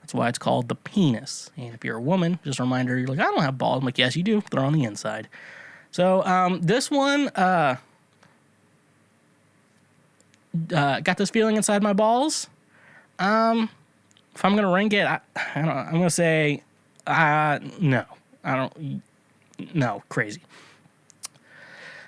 That's why it's called the penis. And if you're a woman, just a reminder, you're like, I don't have balls. I'm like, yes, you do. They're on the inside. So this one got this feeling inside my balls. If I'm gonna rank it, I'm gonna say no. I don't. No, crazy.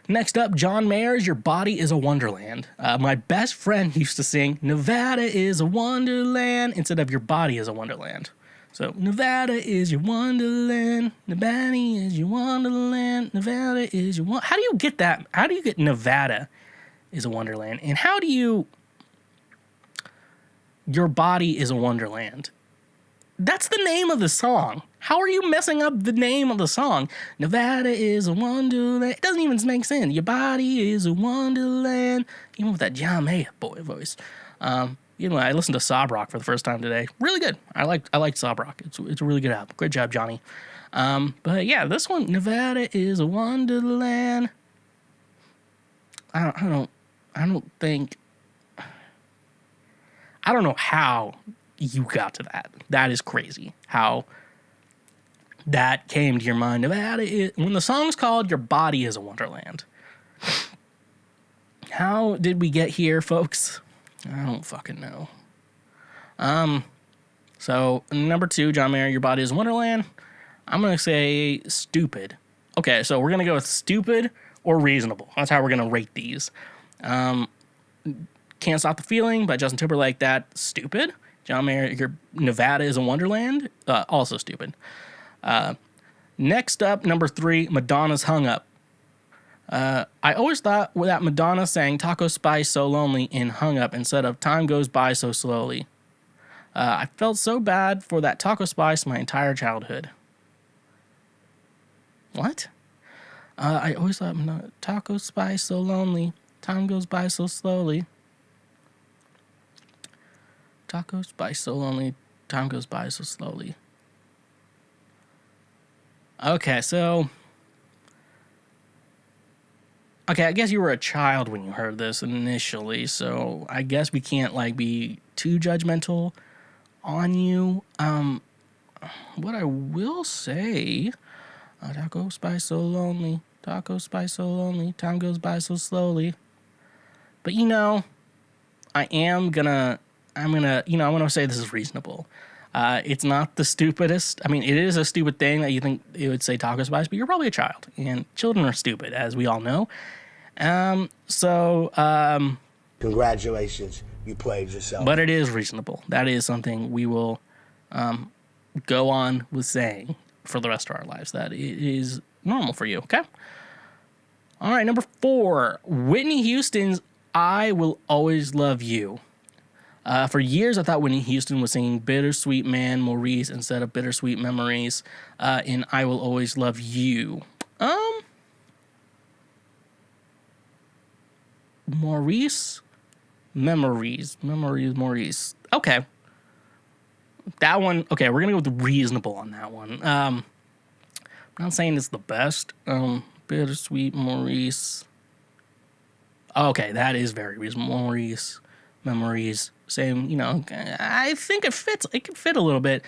Next up, John Mayer's Your Body is a Wonderland. My best friend used to sing, Nevada is a Wonderland, instead of Your Body is a Wonderland. So, Nevada is your Wonderland, Nevada is your Wonderland, Nevada is your Wonderland. How do you get that? How do you get Nevada is a Wonderland? And how do you, Your Body is a Wonderland? That's the name of the song. How are you messing up the name of the song? Nevada is a Wonderland. It doesn't even make sense. Your body is a Wonderland. Even with that John Mayer voice. I listened to Sob Rock for the first time today. Really good. I liked Sob Rock. It's a really good album. Great job, Johnny. But yeah, this one, Nevada is a Wonderland. I don't know how you got to that. That is crazy. How that came to your mind. When the song's called Your Body is a Wonderland. How did we get here, folks? I don't fucking know. So, number 2, John Mayer, Your Body is a Wonderland. I'm going to say stupid. Okay, so we're going to go with stupid or reasonable. That's how we're going to rate these. Can't Stop the Feeling by Justin Timberlake, that stupid. John Mayer, Your Nevada is a Wonderland, also stupid. Next up, number 3, Madonna's Hung Up. I always thought that Madonna sang Taco Spice So Lonely in Hung Up instead of Time Goes By So Slowly. I felt so bad for that Taco Spice my entire childhood. What? I always thought Taco Spice So Lonely, Time Goes By So Slowly. Taco Spice So Lonely, Time Goes By So Slowly. Okay, so... Okay, I guess you were a child when you heard this initially, so I guess we can't, be too judgmental on you. What I will say... Taco Spice So Lonely, Taco Spice So Lonely, Time Goes By So Slowly. But, I'm gonna say this is reasonable. It's not the stupidest. I mean, it is a stupid thing that you think it would say Taco Spice, but you're probably a child, and children are stupid, as we all know. Congratulations, you played yourself. But it is reasonable. That is something we will go on with saying for the rest of our lives. That it is normal for you, okay? All right, number 4, Whitney Houston's I Will Always Love You. For years, I thought Whitney Houston was singing Bittersweet Man Maurice instead of Bittersweet Memories in I Will Always Love You. Maurice? Memories. Okay. That one, okay, we're going to go with reasonable on that one. I'm not saying it's the best. Bittersweet Maurice. Okay, that is very reasonable. Maurice. Memories. Same, I think it fits. It could fit a little bit.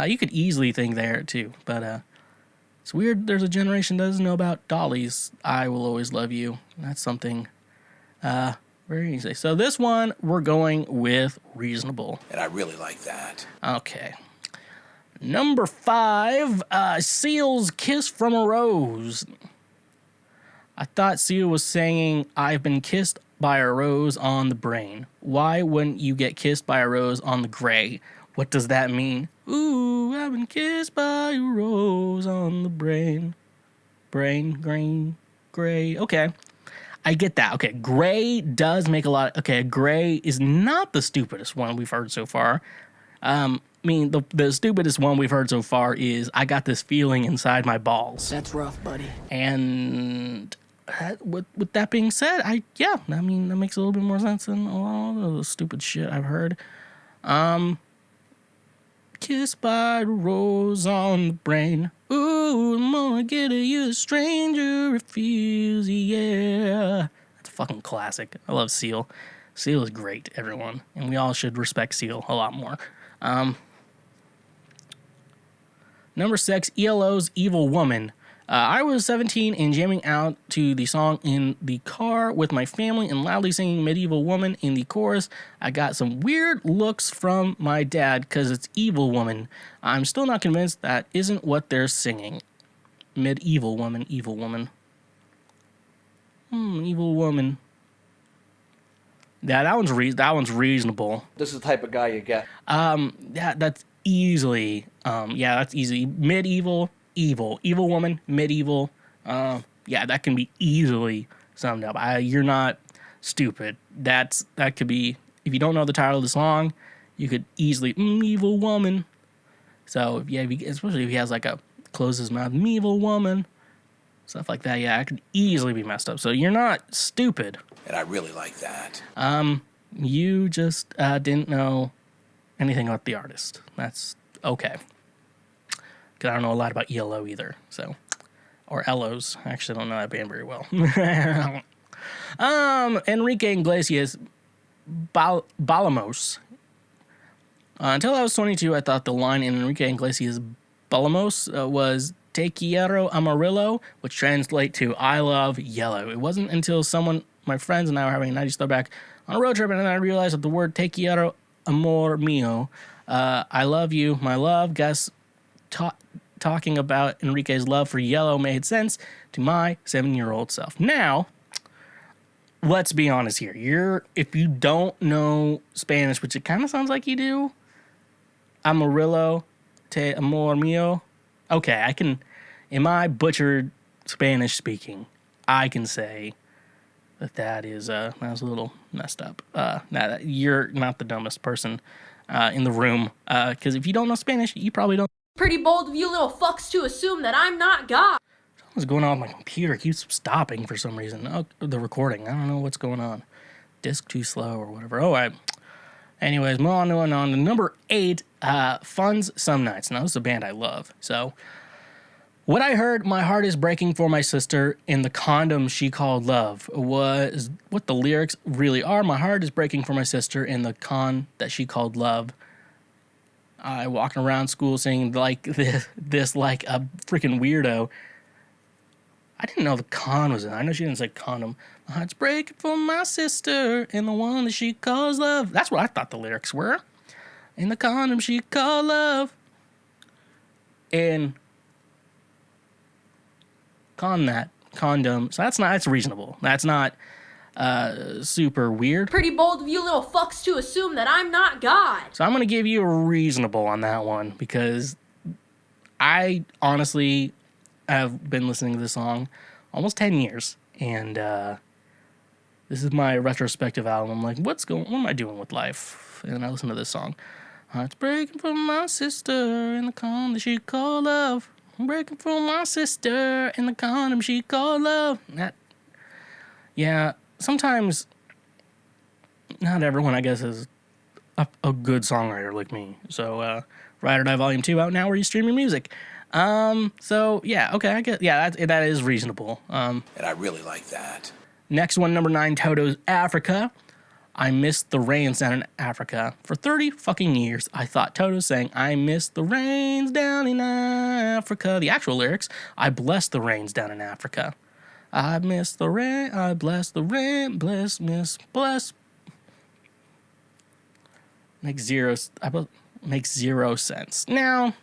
You could easily think there, too. But it's weird there's a generation that doesn't know about Dolly's I Will Always Love You. That's something very easy. So this one, we're going with reasonable. And I really like that. Okay. Number 5, Seal's Kiss from a Rose. I thought Seal was saying, I've been kissed by a rose on the brain. Why wouldn't you get kissed by a rose on the gray? What does that mean? Ooh, I've been kissed by a rose on the brain. Brain, grain, gray. Okay. I get that. Okay, gray does make a lot. Okay, gray is not the stupidest one we've heard so far. The stupidest one we've heard so far is I got this feeling inside my balls. That's rough, buddy. And with that being said, that makes a little bit more sense than a lot of the stupid shit I've heard. Kissed by the rose on the brain. Ooh, you. I'm gonna get at you, a stranger refuse. Yeah. That's a fucking classic. I love Seal. Seal is great, everyone. And we all should respect Seal a lot more. Number 6, ELO's Evil Woman. I was 17 and jamming out to the song in the car with my family and loudly singing Medieval Woman in the chorus. I got some weird looks from my dad because it's Evil Woman. I'm still not convinced that isn't what they're singing. Medieval Woman, Evil Woman. Evil Woman. Yeah, that one's reasonable. This is the type of guy you get. That's easily, that's easy. Medieval, evil woman, medieval. That can be easily summed up. You're not stupid. That could be, if you don't know the title of the song, you could easily, evil woman. So yeah, especially if he has like a close his mouth, evil woman, stuff like that. Yeah, it could easily be messed up. So you're not stupid. And I really like that. You just didn't know anything about the artist. That's okay. Because I don't know a lot about ELO either. So, or Elos. I actually don't know that band very well. Enrique Iglesias, Balamos. Until I was 22, I thought the line in Enrique Iglesias' Balamos was Te quiero amarillo, which translates to I love yellow. It wasn't until my friends and I were having a 90s throwback on a road trip, and then I realized that the word Te quiero amor mío, I love you, my love, talking about Enrique's love for yellow made sense to my 7-year-old self. Now, let's be honest here. If you don't know Spanish, which it kind of sounds like you do, amarillo, te amor mío, okay, I can, in my butchered Spanish speaking, I can say that was a little messed up. You're not the dumbest person in the room, because if you don't know Spanish, you probably don't. Pretty bold of you little fucks to assume that I'm not God. What's going on with my computer? It keeps stopping for some reason. Oh, the recording. I don't know what's going on. Disk too slow or whatever. Oh, anyways, moving on to number 8, Funds Some Nights. Now, this is a band I love. So, what I heard, my heart is breaking for my sister in the condom she called love, was what the lyrics really are. My heart is breaking for my sister in the con that she called love. I walking around school singing like this like a freaking weirdo. I didn't know the con was in. I know she didn't say condom. My heart's breaking for my sister in the one that she calls love. That's what I thought the lyrics were. In the condom she called love. And condom. So that's reasonable. That's not super weird. Pretty bold of you little fucks to assume that I'm not God. So I'm going to give you a reasonable on that one, because I honestly have been listening to this song almost 10 years, and this is my retrospective album. I'm like, what am I doing with life? And I listen to this song. Heart's breaking for my sister in the condom she called love. I'm breaking for my sister in the condom she called love. Sometimes not everyone, I guess, is a good songwriter like me. So, Ride or Die Volume 2 out now where you stream your music. Okay, I get, that is reasonable. And I really like that. Next one, number 9, Toto's Africa. I missed the rains down in Africa. For 30 fucking years, I thought Toto sang, I miss the rains down in Africa. The actual lyrics, I bless the rains down in Africa. I miss the rain, I bless the rain, bless. Makes zero sense. Now,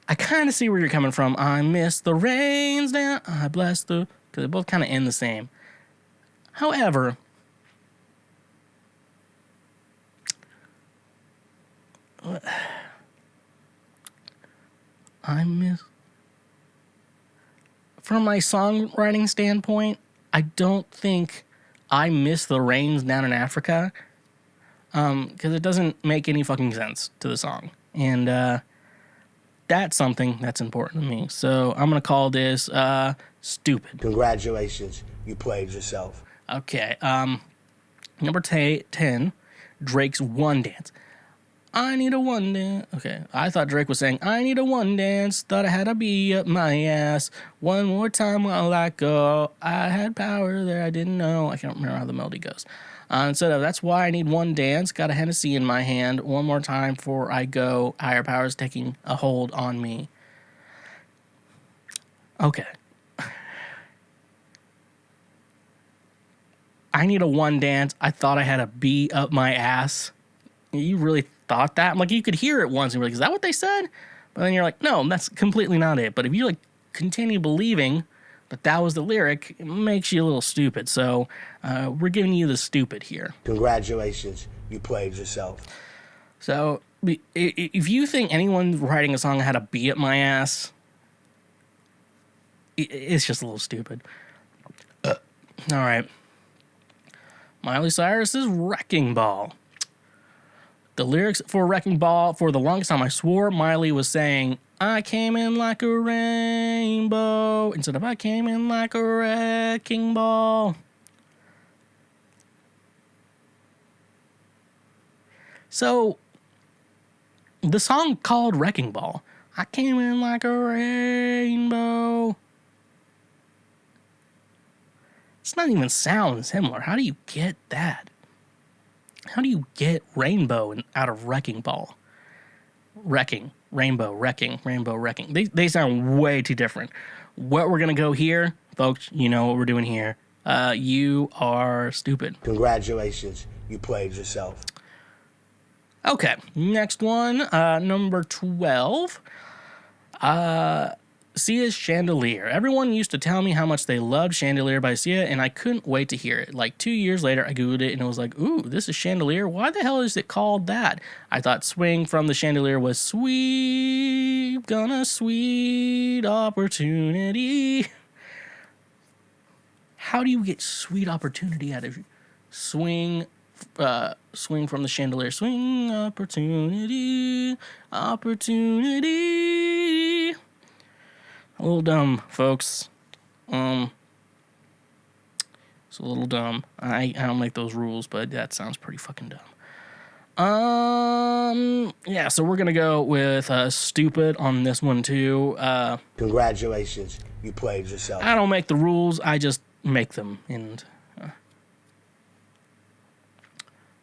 I kind of see where you're coming from. I miss the rains down, I bless the, because they both kind of end the same. However, from my songwriting standpoint, I don't think I miss the rains down in Africa, because it doesn't make any fucking sense to the song. And that's something that's important to me. So I'm going to call this stupid. Congratulations, you played yourself. Okay, number 10, Drake's One Dance. I need a one dance. Okay, I thought Drake was saying, I need a one dance. Thought I had a bee up my ass. One more time while I go. I had power there I didn't know. I can't remember how the melody goes. Instead of, that's why I need one dance. Got a Hennessy in my hand. One more time before I go. Higher powers taking a hold on me. Okay. I need a one dance. I thought I had a bee up my ass. You really thought that? Like, you could hear it once and you're like, is that what they said? But then you're like, no, that's completely not it. But if you like continue believing that that was the lyric, it makes you a little stupid. So we're giving you the stupid here. Congratulations, you played yourself. So if you think anyone writing a song had a bee up my ass, it's just a little stupid. All right. Miley Cyrus's Wrecking Ball. The lyrics for Wrecking Ball, for the longest time, I swore Miley was saying, I came in like a rainbow, instead of I came in like a wrecking ball. So, the song called Wrecking Ball, I came in like a rainbow. It's not even sound similar. How do you get that? How do you get rainbow out of Wrecking Ball? Wrecking, rainbow, wrecking, rainbow, wrecking. They sound way too different. What we're going to go here, folks, you know what we're doing here. You are stupid. Congratulations, you played yourself. Okay, next one, number 12. Sia's Chandelier. Everyone used to tell me how much they loved Chandelier by Sia, and I couldn't wait to hear it. Like 2 years later, I Googled it, and it was like, ooh, this is Chandelier? Why the hell is it called that? I thought Swing from the Chandelier was sweet, gonna sweet opportunity. How do you get sweet opportunity out of Swing from the Chandelier? Swing opportunity, opportunity. A little dumb, folks. It's a little dumb. I don't make those rules, but that sounds pretty fucking dumb. Yeah, so we're gonna go with stupid on this one too. Congratulations, you played yourself. I don't make the rules, I just make them. And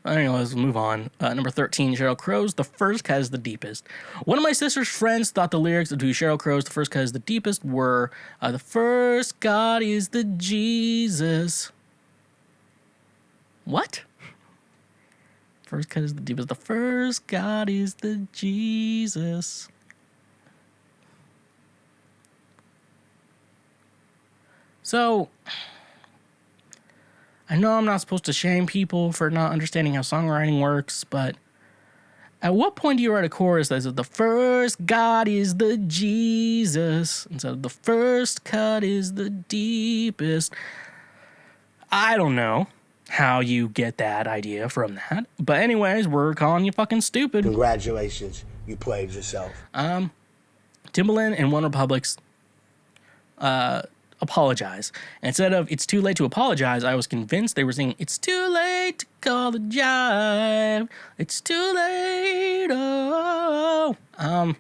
anyways, we'll move on. Number 13, Sheryl Crow's The First Cut is the Deepest. One of my sister's friends thought the lyrics to Sheryl Crow's The First Cut is the Deepest were, the first God is the Jesus. What? First cut is the deepest. The first God is the Jesus. So, I know I'm not supposed to shame people for not understanding how songwriting works, but at what point do you write a chorus that says, the first God is the Jesus, instead of the first cut is the deepest? I don't know how you get that idea from that. But anyways, we're calling you fucking stupid. Congratulations, you played yourself. Timberland and OneRepublic's Apologize. And instead of It's Too Late to Apologize, I was convinced they were singing It's Too Late to Call the Jive. It's too late. Oh. I'm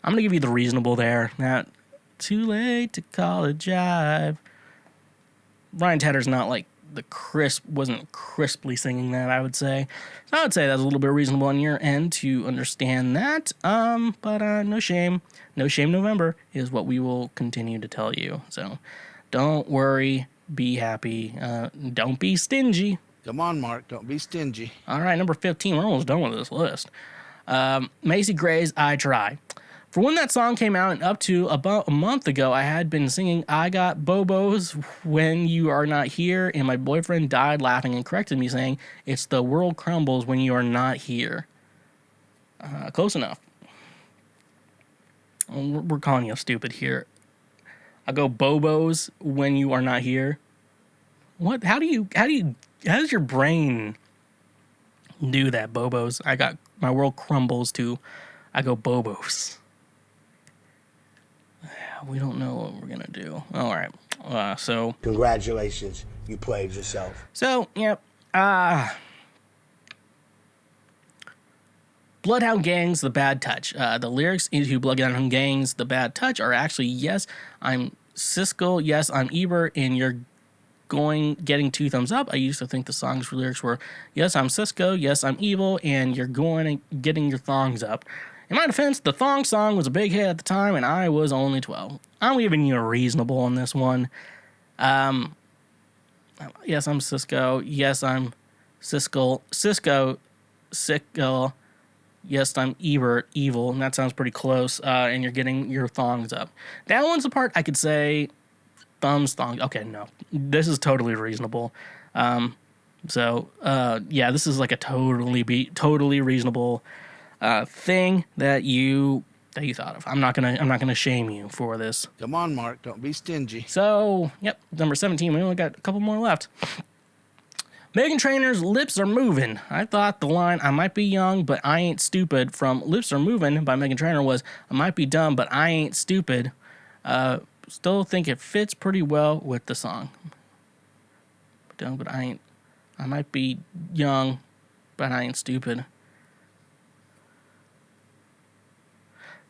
gonna give you the reasonable there. Not too late to call a jive. Ryan Tedder's not like wasn't crisply singing that, I would say. So I would say that's a little bit reasonable on your end to understand that. But no shame. No shame November is what we will continue to tell you. So don't worry. Be happy. Don't be stingy. Come on, Mark. Don't be stingy. All right, number 15. We're almost done with this list. Macy Gray's I Try. For when that song came out and up to about a month ago, I had been singing I Got Bobos When You Are Not Here, and my boyfriend died laughing and corrected me saying, it's the world crumbles when you are not here. Close enough. We're calling you stupid here. I go Bobos when you are not here. What? How does your brain do that, Bobos? My world crumbles to I go Bobos. We don't know what we're going to do. All right. So. Congratulations. You played yourself. So, yep. Bloodhound Gang's The Bad Touch. The lyrics into Bloodhound Gang's The Bad Touch are actually, yes, I'm Siskel, yes, I'm Ebert, and you're getting 2 thumbs up. I used to think the song's lyrics were, yes, I'm Cisco, yes, I'm evil, and you're going and getting your thongs up. In my defense, the thong song was a big hit at the time, and I was only 12. I'm giving you a reasonable on this one. Yes, I'm Cisco. Yes, I'm Siskel. Sickle. Yes, I'm Ebert, evil, and that sounds pretty close, and you're getting your thongs up. That one's the part I could say, thongs. Okay, no. This is totally reasonable. Yeah, this is like a totally reasonable thing that you thought of. I'm not gonna shame you for this. Come on, Mark, don't be stingy. So, yep, number 17. We only got a couple more left. Meghan Trainor's Lips Are Moving. I thought the line, I might be young, but I ain't stupid, from Lips Are Moving by Meghan Trainor was, I might be dumb, but I ain't stupid. Still think it fits pretty well with the song. Dumb, but I might be young, but I ain't stupid.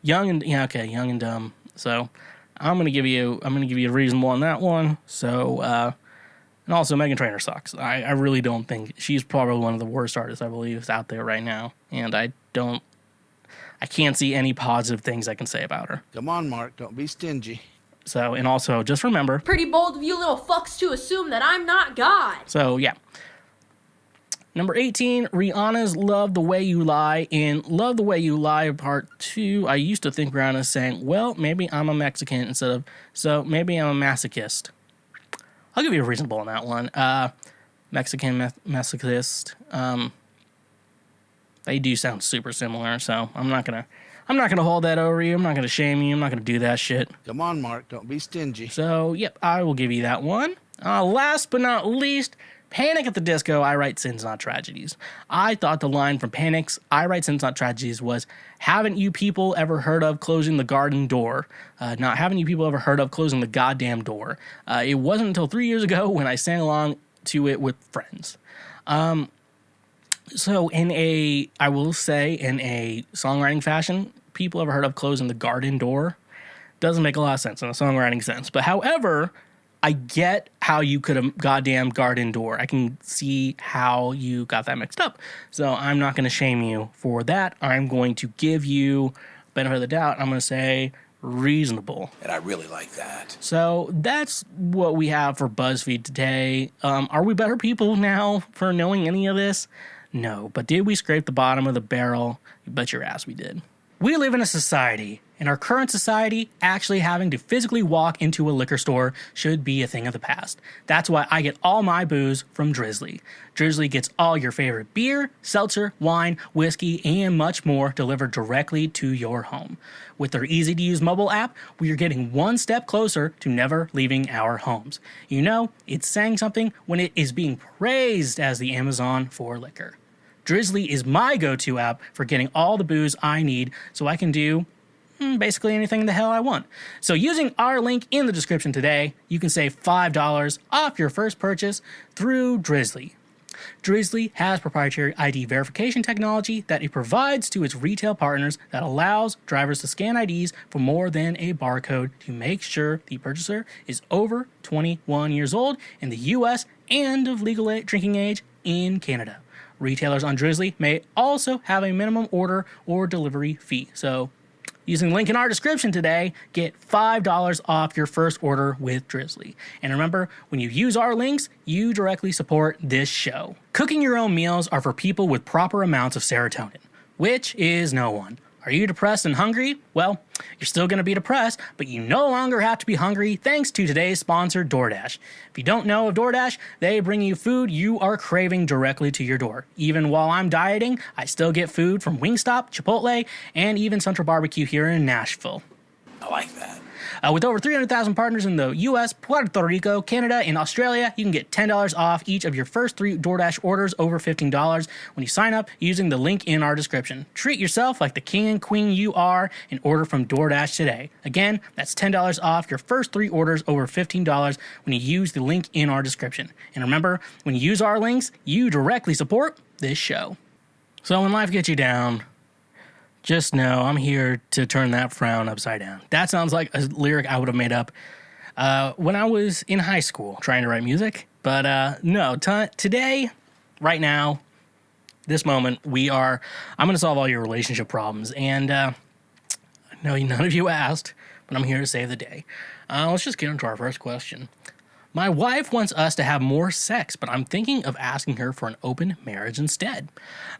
Young and dumb. So I'm gonna give you a reasonable on that one. So and also Meghan Trainor sucks. I really don't think she's probably one of the worst artists I believe is out there right now, and I can't see any positive things I can say about her. Come on, Mark, don't be stingy. So, and also just remember, Pretty bold of you little fucks to assume that I'm not God. So yeah. Number 18, Rihanna's Love the Way You Lie. In Love the Way You Lie Part 2, I used to think Rihanna's saying, well, maybe I'm a Mexican instead of, so maybe I'm a masochist. I'll give you a reasonable on that one. Mexican, masochist. They do sound super similar, so I'm not gonna hold that over you. I'm not gonna shame you. I'm not gonna do that shit. Come on, Mark, don't be stingy. So, yep, I will give you that one. Last but not least, Panic at the Disco, I Write Sins, Not Tragedies. I thought the line from Panic's I Write Sins, Not Tragedies was, haven't you people ever heard of closing the garden door? Not haven't you people ever heard of closing the goddamn door? It wasn't until 3 years ago when I sang along to it with friends. So I will say in a songwriting fashion, people ever heard of closing the garden door? Doesn't make a lot of sense in a songwriting sense. But however, I get how you could have goddamn garden door. I can see how you got that mixed up. So I'm not going to shame you for that. I'm going to give you benefit of the doubt. I'm going to say reasonable. And I really like that. So that's what we have for BuzzFeed today. Are we better people now for knowing any of this? No. But did we scrape the bottom of the barrel? You bet your ass we did. We live in a society. In our current society, actually having to physically walk into a liquor store should be a thing of the past. That's why I get all my booze from Drizly. Drizly gets all your favorite beer, seltzer, wine, whiskey, and much more delivered directly to your home. With their easy-to-use mobile app, we are getting one step closer to never leaving our homes. You know, it's saying something when it is being praised as the Amazon for liquor. Drizly is my go-to app for getting all the booze I need so I can do basically anything the hell I want. So using our link in the description today, you can save $5 off your first purchase through Drizly. Drizly has proprietary ID verification technology that it provides to its retail partners that allows drivers to scan IDs for more than a barcode to make sure the purchaser is over 21 years old in the US and of legal drinking age in Canada. Retailers on Drizly may also have a minimum order or delivery fee. So using the link in our description today, get $5 off your first order with Drizly. And remember, when you use our links, you directly support this show. Cooking your own meals are for people with proper amounts of serotonin, which is no one. Are you depressed and hungry? Well, you're still going to be depressed, but you no longer have to be hungry thanks to today's sponsor, DoorDash. If you don't know of DoorDash, they bring you food you are craving directly to your door. Even while I'm dieting, I still get food from Wingstop, Chipotle, and even Central Barbecue here in Nashville. I like that. With over 300,000 partners in the U.S., Puerto Rico, Canada, and Australia, you can get $10 off each of your first 3 DoorDash orders over $15 when you sign up using the link in our description. Treat yourself like the king and queen you are and order from DoorDash today. Again, that's $10 off your first 3 orders over $15 when you use the link in our description. And remember, when you use our links, you directly support this show. So when life gets you down, Just know I'm here to turn that frown upside down. That sounds like a lyric I would have made up when I was in high school trying to write music. But no, today, right now, this moment, I'm going to solve all your relationship problems. And I know none of you asked, but I'm here to save the day. Let's just get into our first question. My wife wants us to have more sex, but I'm thinking of asking her for an open marriage instead.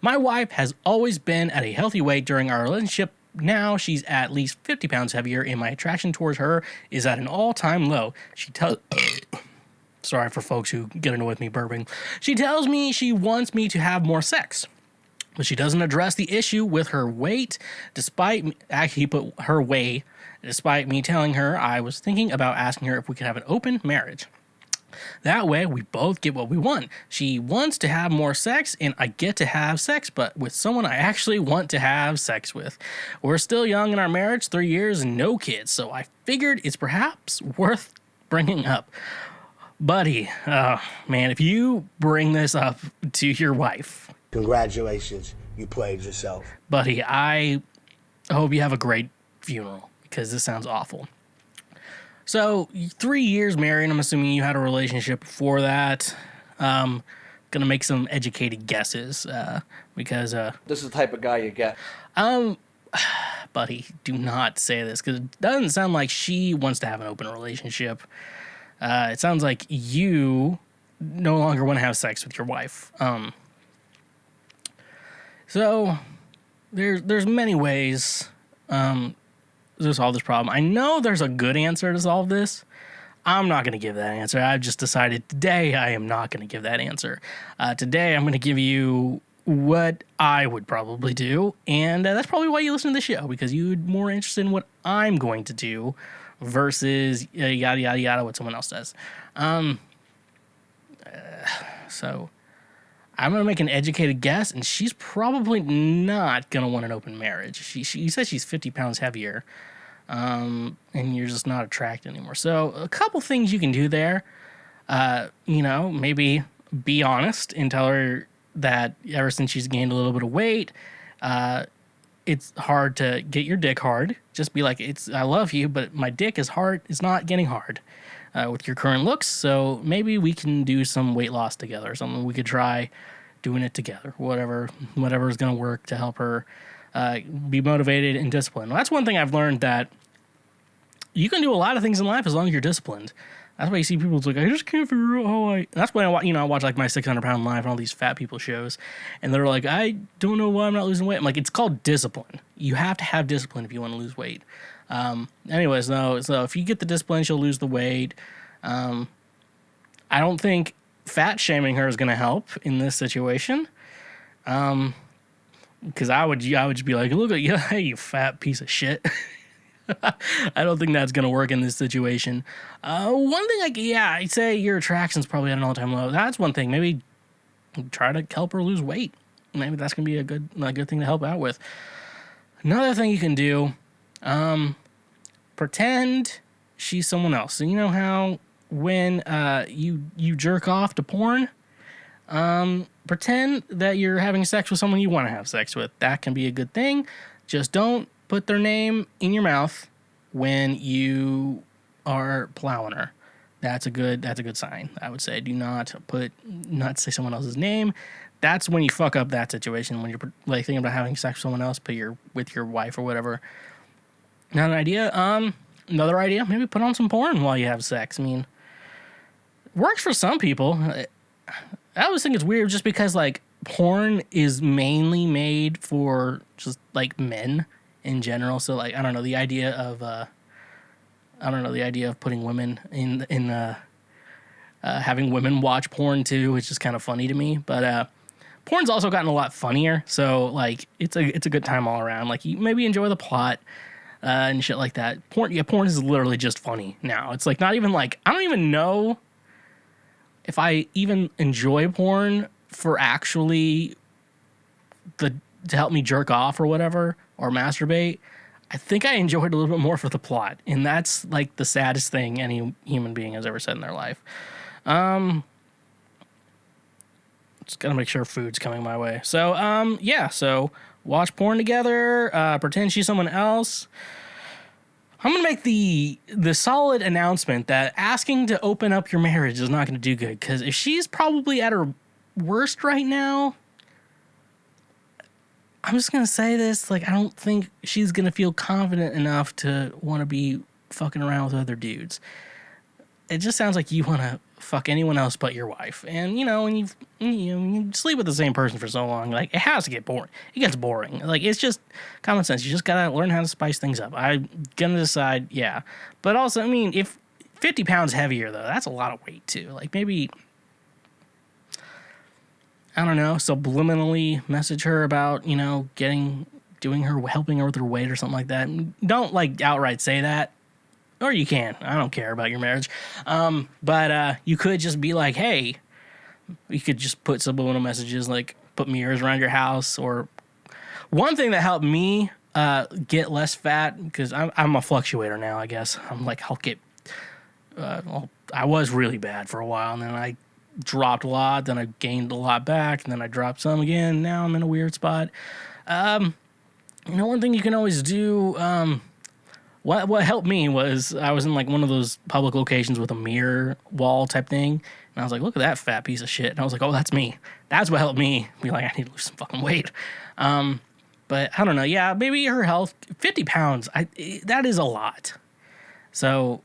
My wife has always been at a healthy weight during our relationship. Now she's at least 50 pounds heavier, and my attraction towards her is at an all-time low. Sorry for folks who get annoyed with me burping. She tells me she wants me to have more sex, but she doesn't address the issue with her weight, despite me telling her I was thinking about asking her if we could have an open marriage. That way, we both get what we want. She wants to have more sex, and I get to have sex, but with someone I actually want to have sex with. We're still young in our marriage, 3 years and no kids, so I figured it's perhaps worth bringing up. Buddy, man, if you bring this up to your wife... Congratulations, you played yourself. Buddy, I hope you have a great funeral, because this sounds awful. So, 3 years married, I'm assuming you had a relationship before that. Gonna make some educated guesses, because... This is the type of guy you get. Buddy, do not say this, because it doesn't sound like she wants to have an open relationship. It sounds like you no longer want to have sex with your wife. So, there's many ways... to solve this problem. I know there's a good answer to solve this. I'm not going to give that answer. I've just decided today I am not going to give that answer. Today I'm going to give you what I would probably do, and that's probably why you listen to the show, because you're more interested in what I'm going to do versus yada yada yada what someone else does. So I'm going to make an educated guess, and she's probably not going to want an open marriage. You said she's 50 pounds heavier, and you're just not attracted anymore. So a couple things you can do there. Maybe be honest and tell her that ever since she's gained a little bit of weight, it's hard to get your dick hard. Just be like, I love you, but my dick is hard. It's not getting hard with your current looks. So maybe we can do some weight loss together or something. We could try doing it together. Whatever is going to work to help her be motivated and disciplined. Well, that's one thing I've learned, that you can do a lot of things in life as long as you're disciplined. That's why you see people like, I just can't figure out how I... That's why I watch like my 600-pound life and all these fat people shows, and they're like, I don't know why I'm not losing weight. I'm like, it's called discipline. You have to have discipline if you want to lose weight. Anyways, though, so if you get the discipline, she'll lose the weight. I don't think fat shaming her is going to help in this situation. Because I would just be like, look at you, hey, you fat piece of shit. I don't think that's going to work in this situation. One thing, I'd say your attraction's probably at an all-time low. That's one thing. Maybe try to help her lose weight. Maybe that's going to be a good thing to help out with. Another thing you can do, pretend she's someone else. So you know how when you jerk off to porn, pretend that you're having sex with someone you want to have sex with. That can be a good thing. Just don't put their name in your mouth when you are plowing her. That's a good sign, I would say. Do not say someone else's name. That's when you fuck up that situation, when you're like thinking about having sex with someone else, but you're with your wife or whatever. Not an idea. Another idea, maybe put on some porn while you have sex. I mean, works for some people. I always think it's weird just because like porn is mainly made for just like men in general. So like, I don't know, the idea of putting women in having women watch porn too, is just kind of funny to me. But porn's also gotten a lot funnier. So like, it's a good time all around. Like you maybe enjoy the plot and shit like that. Porn is literally just funny now. It's like not even like, I don't even know if I even enjoy porn for actually to help me jerk off or whatever, or masturbate. I think I enjoy it a little bit more for the plot, and that's like the saddest thing any human being has ever said in their life. Just gotta make sure food's coming my way. So, so watch porn together, pretend she's someone else. I'm going to make the solid announcement that asking to open up your marriage is not going to do good, because if she's probably at her worst right now, I'm just going to say this, like, I don't think she's going to feel confident enough to want to be fucking around with other dudes. It just sounds like you want to fuck anyone else but your wife. And, you know, when you sleep with the same person for so long, like, it has to get boring. It gets boring. Like, it's just common sense. You just got to learn how to spice things up. I'm going to decide, yeah. But also, I mean, if 50 pounds heavier, though, that's a lot of weight, too. Like, maybe, I don't know, subliminally message her about, you know, helping her with her weight or something like that. Don't, like, outright say that. Or you can. I don't care about your marriage. But you could just be like, hey, you could just put subliminal messages, like put mirrors around your house. Or one thing that helped me get less fat, because I'm a fluctuator now, I guess. I'm like, I'll get, I was really bad for a while, and then I dropped a lot, then I gained a lot back, and then I dropped some again. Now I'm in a weird spot. You know, one thing you can always do, What helped me was I was in like one of those public locations with a mirror wall type thing. And I was like, look at that fat piece of shit. And I was like, oh, that's me. That's what helped me be like, I need to lose some fucking weight. But I don't know. Yeah, maybe her health, 50 pounds, that is a lot. So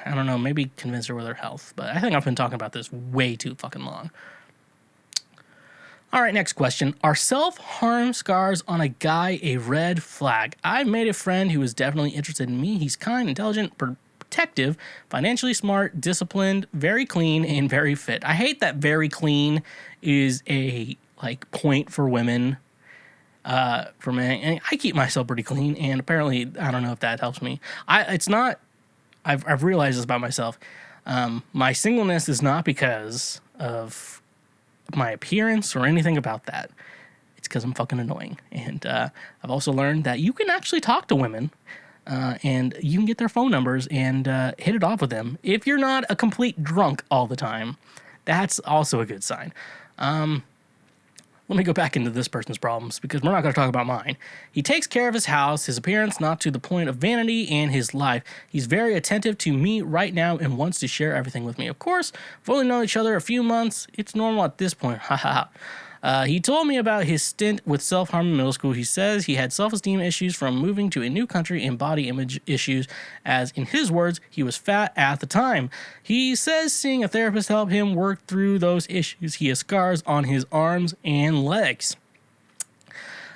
I don't know. Maybe convince her with her health. But I think I've been talking about this way too fucking long. All right, next question. Are self-harm scars on a guy a red flag? I've made a friend who is definitely interested in me. He's kind, intelligent, protective, financially smart, disciplined, very clean, and very fit. I hate that very clean is a, like, point for women. For men, and I keep myself pretty clean, and apparently, I don't know if that helps me. I've realized this about myself. My singleness is not because of my appearance or anything about that. It's because I'm fucking annoying. And I've also learned that you can actually talk to women and you can get their phone numbers and hit it off with them. If you're not a complete drunk all the time, that's also a good sign. Let me go back into this person's problems, because we're not going to talk about mine. He takes care of his house, his appearance, not to the point of vanity, and his life. He's very attentive to me right now and wants to share everything with me. Of course, we've only known each other a few months. It's normal at this point. Ha ha ha. He told me about his stint with self-harm in middle school. He says he had self-esteem issues from moving to a new country and body image issues, as, in his words, he was fat at the time. He says seeing a therapist helped him work through those issues. He has scars on his arms and legs.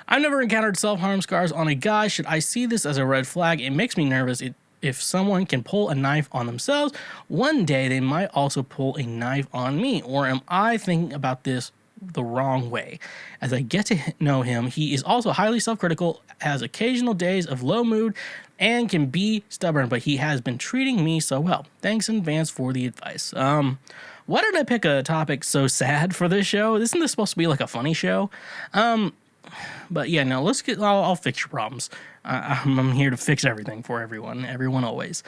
I've never encountered self-harm scars on a guy. Should I see this as a red flag? It makes me nervous. If someone can pull a knife on themselves, one day they might also pull a knife on me. Or am I thinking about this the wrong way? As I get to know him, he is also highly self-critical, has occasional days of low mood, and can be stubborn, but he has been treating me so well. Thanks in advance for the advice. Why did I pick a topic so sad for this show? Isn't this supposed to be like a funny show? But yeah, no, I'll fix your problems. I'm here to fix everything for everyone always.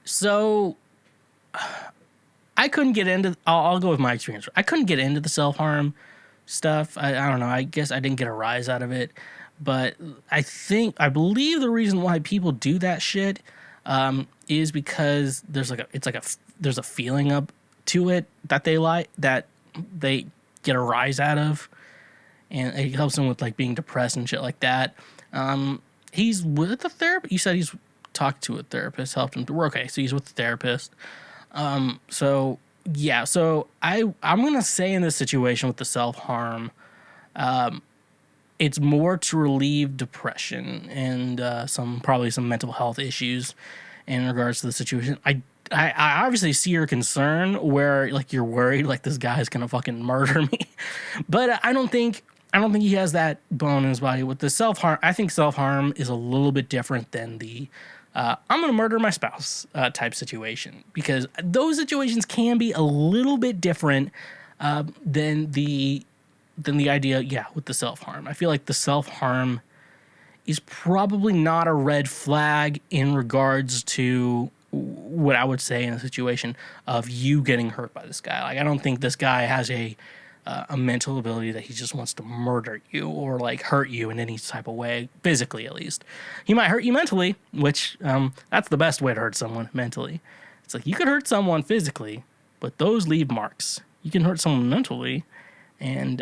So I couldn't get into, I'll go with my experience. I couldn't get into the self-harm stuff. I don't know. I guess I didn't get a rise out of it. But I believe the reason why people do that shit is because there's a feeling up to it that they get a rise out of. And it helps him with, like, being depressed and shit like that. He's with a therapist. You said he's talked to a therapist, helped him. Okay, so he's with the therapist. So I'm gonna say in this situation with the self-harm, it's more to relieve depression and probably some mental health issues in regards to the situation. I obviously see your concern where, like, you're worried like this guy's gonna fucking murder me, but I don't think he has that bone in his body. With the self-harm, I think self-harm is a little bit different than the I'm going to murder my spouse type situation, because those situations can be a little bit different than the idea, with the self-harm. I feel like the self-harm is probably not a red flag in regards to what I would say in a situation of you getting hurt by this guy. Like, I don't think this guy has a a mental ability that he just wants to murder you or like hurt you in any type of way, physically at least. He might hurt you mentally, which that's the best way to hurt someone, mentally. It's like you could hurt someone physically, but those leave marks. You can hurt someone mentally, and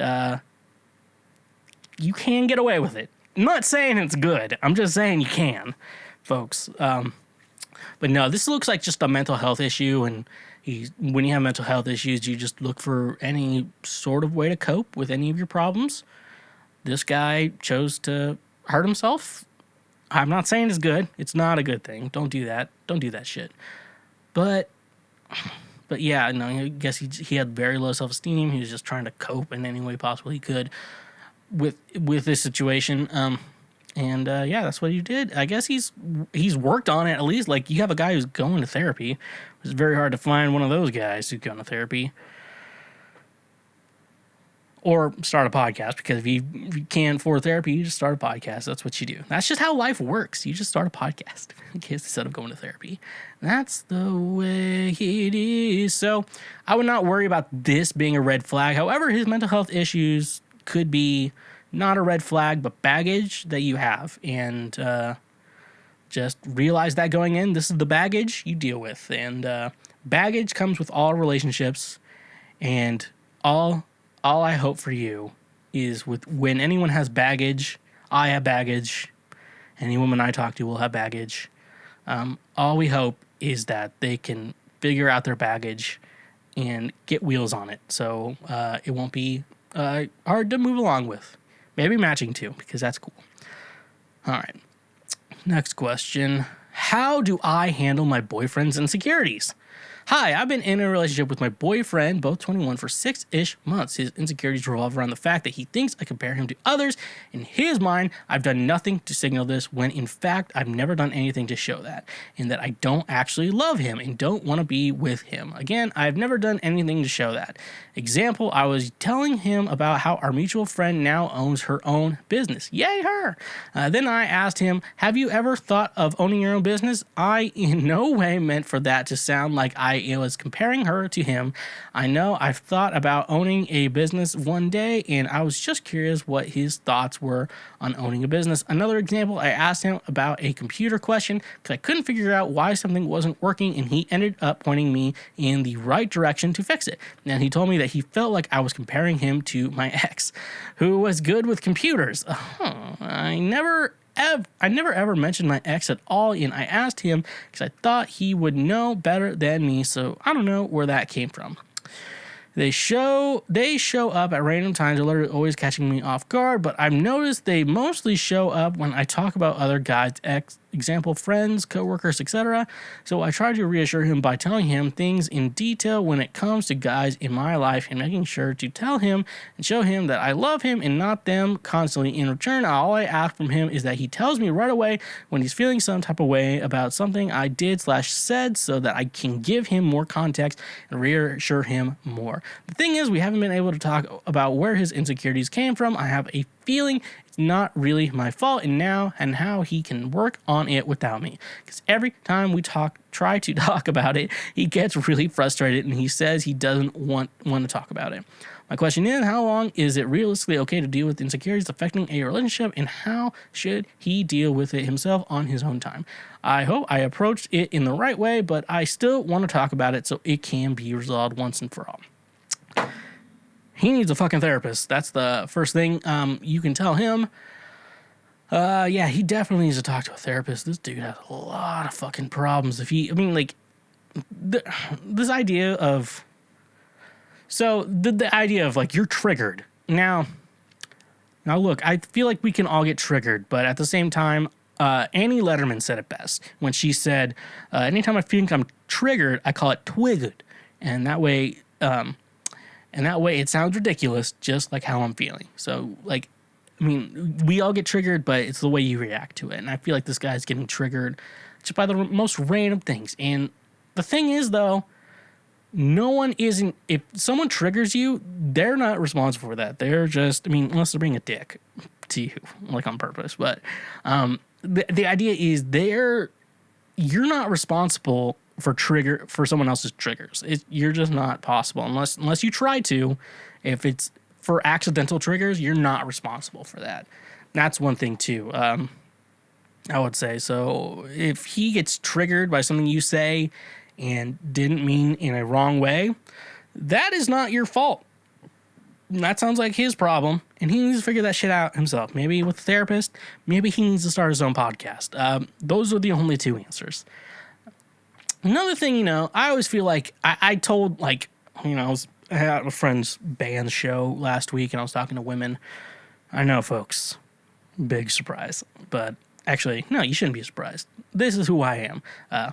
you can get away with it. I'm not saying it's good. I'm just saying you can, folks. But no, this looks like just a mental health issue, and when you have mental health issues, you just look for any sort of way to cope with any of your problems. This guy chose to hurt himself. I'm not saying it's good. It's not a good thing. Don't do that. Don't do that shit. But yeah, no, I guess he had very low self-esteem. He was just trying to cope in any way possible he could with this situation. Yeah, that's what he did. I guess he's worked on it at least. Like, you have a guy who's going to therapy. It's very hard to find one of those guys who's going to therapy. Or start a podcast, because if you can't afford therapy, you just start a podcast. That's what you do. That's just how life works. You just start a podcast instead of going to therapy. That's the way it is. So I would not worry about this being a red flag. However, his mental health issues could be not a red flag, but baggage that you have. And just realize that going in, this is the baggage you deal with. And baggage comes with all relationships. And all I hope for you is when anyone has baggage, I have baggage, any woman I talk to will have baggage. All we hope is that they can figure out their baggage and get wheels on it. So it won't be hard to move along with. Maybe matching too, because that's cool. All right. Next question. How do I handle my boyfriend's insecurities? Hi, I've been in a relationship with my boyfriend, both 21, for 6-ish months. His insecurities revolve around the fact that he thinks I compare him to others. In his mind, I've done nothing to signal this, when in fact, I've never done anything to show that, and that I don't actually love him and don't want to be with him. Again, I've never done anything to show that. Example, I was telling him about how our mutual friend now owns her own business. Yay, her! Then I asked him, have you ever thought of owning your own business? I in no way meant for that to sound like I was comparing her to him. I know I've thought about owning a business one day, and I was just curious what his thoughts were on owning a business. Another example, I asked him about a computer question because I couldn't figure out why something wasn't working, and he ended up pointing me in the right direction to fix it. And he told me that he felt like I was comparing him to my ex, who was good with computers. I never ever mentioned my ex at all, and I asked him because I thought he would know better than me, so I don't know where that came from. They show up at random times, they're literally always catching me off guard, but I've noticed they mostly show up when I talk about other guys' example, friends, coworkers, etc. So I try to reassure him by telling him things in detail when it comes to guys in my life, and making sure to tell him and show him that I love him and not them constantly. In return, all I ask from him is that he tells me right away when he's feeling some type of way about something I did/said, so that I can give him more context and reassure him more. The thing is, we haven't been able to talk about where his insecurities came from. I have a feeling it's not really my fault, and how he can work on it without me. Because every time we try to talk about it, he gets really frustrated and he says he doesn't want to talk about it. My question is, how long is it realistically okay to deal with insecurities affecting a relationship, and how should he deal with it himself on his own time? I hope I approached it in the right way, but I still want to talk about it so it can be resolved once and for all. He needs a fucking therapist. That's the first thing you can tell him. Yeah, he definitely needs to talk to a therapist. This dude has a lot of fucking problems. This idea of... So, the idea of, like, you're triggered. Now, look, I feel like we can all get triggered, but at the same time, Annie Letterman said it best when she said, anytime I think I'm triggered, I call it twiggered. And that way it sounds ridiculous, just like how I'm feeling. So, like, we all get triggered, but it's the way you react to it. And I feel like this guy's getting triggered just by the most random things. And the thing is, though, if someone triggers you, they're not responsible for that. They're just, unless they're being a dick to you, like on purpose. But the idea is you're not responsible for someone else's triggers. You're just not possible unless you try to. If it's for accidental triggers, you're not responsible for that. That's one thing too. I would say. So if he gets triggered by something you say and didn't mean in a wrong way, that is not your fault. That sounds like his problem, and he needs to figure that shit out himself. Maybe with a therapist. Maybe he needs to start his own podcast. Those are the only two answers. Another thing, I always feel like I told, I had a friend's band show last week, and I was talking to women. I know, folks, big surprise, but actually, no, you shouldn't be surprised. This is who I am.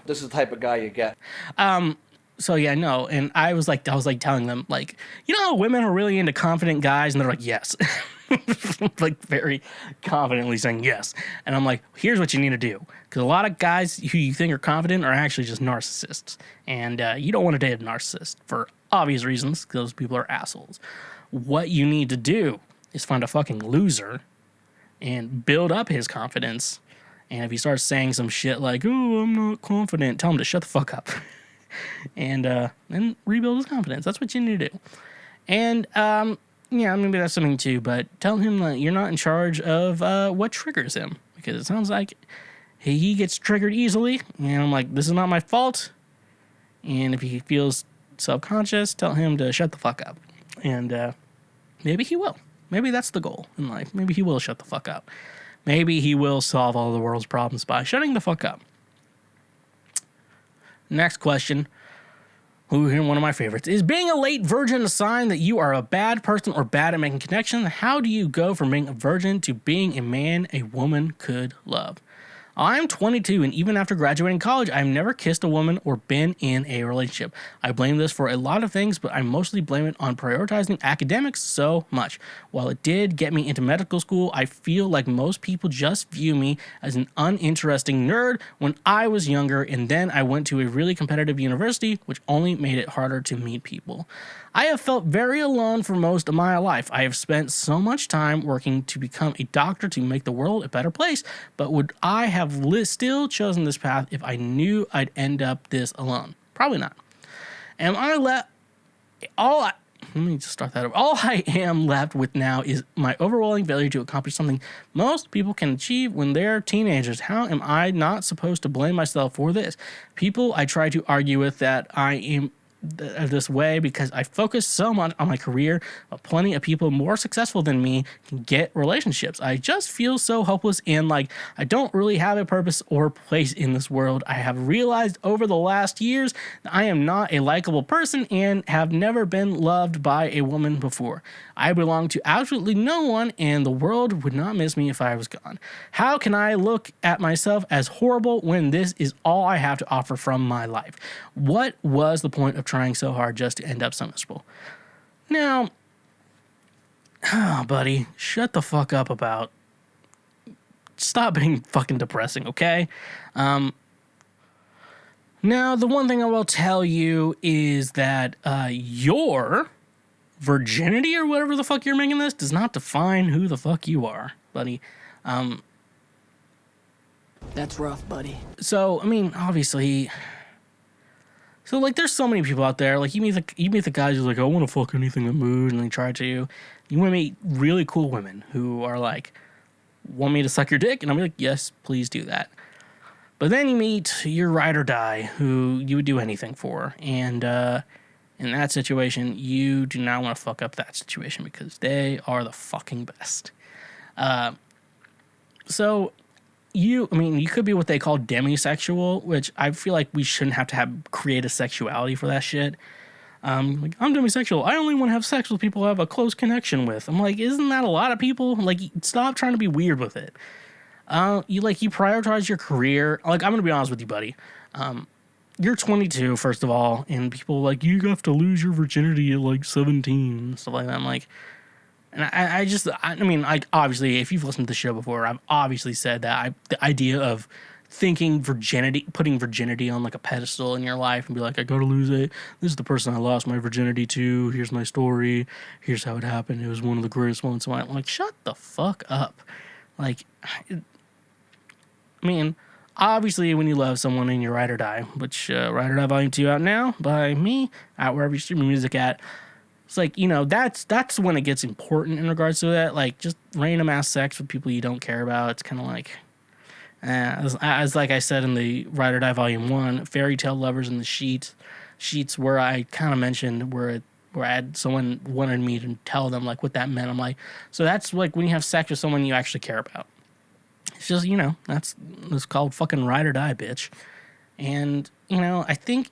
This is the type of guy you get. So yeah, no, and I was telling them, how women are really into confident guys, and they're like, yes. Very confidently saying yes. And I'm like, here's what you need to do. Because a lot of guys who you think are confident are actually just narcissists. And you don't want to date a narcissist for obvious reasons, because those people are assholes. What you need to do is find a fucking loser and build up his confidence. And if he starts saying some shit like, oh, I'm not confident, tell him to shut the fuck up. And then rebuild his confidence. That's what you need to do. And maybe that's something too, but tell him that you're not in charge of what triggers him, because it sounds like he gets triggered easily, and I'm like, this is not my fault. And if he feels self-conscious, tell him to shut the fuck up. And maybe he will. Maybe that's the goal in life. Maybe he will shut the fuck up. Maybe he will solve all the world's problems by shutting the fuck up. Next question, one of my favorites, is being a late virgin a sign that you are a bad person or bad at making connections? How do you go from being a virgin to being a man a woman could love? I'm 22, and even after graduating college, I've never kissed a woman or been in a relationship. I blame this for a lot of things, but I mostly blame it on prioritizing academics so much. While it did get me into medical school, I feel like most people just view me as an uninteresting nerd when I was younger, and then I went to a really competitive university, which only made it harder to meet people. I have felt very alone for most of my life. I have spent so much time working to become a doctor to make the world a better place, but would I have still chosen this path if I knew I'd end up this alone? Probably not. All I am left with now is my overwhelming failure to accomplish something most people can achieve when they're teenagers. How am I not supposed to blame myself for this? People I try to argue with that I am this way because I focus so much on my career, but plenty of people more successful than me can get relationships. I just feel so hopeless and like I don't really have a purpose or place in this world. I have realized over the last years that I am not a likable person and have never been loved by a woman before. I belong to absolutely no one, and the world would not miss me if I was gone. How can I look at myself as horrible when this is all I have to offer from my life? What was the point of trying so hard just to end up so miserable? Now, buddy, shut the fuck up about... Stop being fucking depressing, okay? Now, the one thing I will tell you is that your virginity or whatever the fuck you're making this does not define who the fuck you are, buddy. That's rough, buddy. So, I mean, obviously... So, like, there's so many people out there. Like, you meet the guys who's like, I want to fuck anything that moves, and they try to. You want to meet really cool women who are like, want me to suck your dick? And I'm like, yes, please do that. But then you meet your ride or die who you would do anything for. And in that situation, you do not want to fuck up that situation because they are the fucking best. So... You could be what they call demisexual, which I feel like we shouldn't have to create a sexuality for that shit. Like, I'm demisexual. I only want to have sex with people I have a close connection with. I'm like, isn't that a lot of people? Like, stop trying to be weird with it. You prioritize your career. Like, I'm going to be honest with you, buddy. You're 22, first of all, and people are like, you have to lose your virginity at, like, 17 and stuff like that. I'm like... And I mean, obviously, if you've listened to the show before, I've obviously said that the idea of putting virginity on like a pedestal in your life and be like, I gotta lose it. This is the person I lost my virginity to. Here's my story. Here's how it happened. It was one of the greatest moments of my life. I'm like, shut the fuck up. Like, I mean, Obviously, when you love someone and you Ride or Die, which Ride or Die Volume 2 out now by me, out wherever you stream your music at. It's like, that's when it gets important in regards to that. Like, just random ass sex with people you don't care about. It's kind of like, as like I said in the Ride or Die Volume 1, Fairy Tale Lovers in the Sheets where I kind of mentioned where I had someone wanted me to tell them, like, what that meant. I'm like, so that's like when you have sex with someone you actually care about. It's just, that's called fucking Ride or Die, bitch. And, I think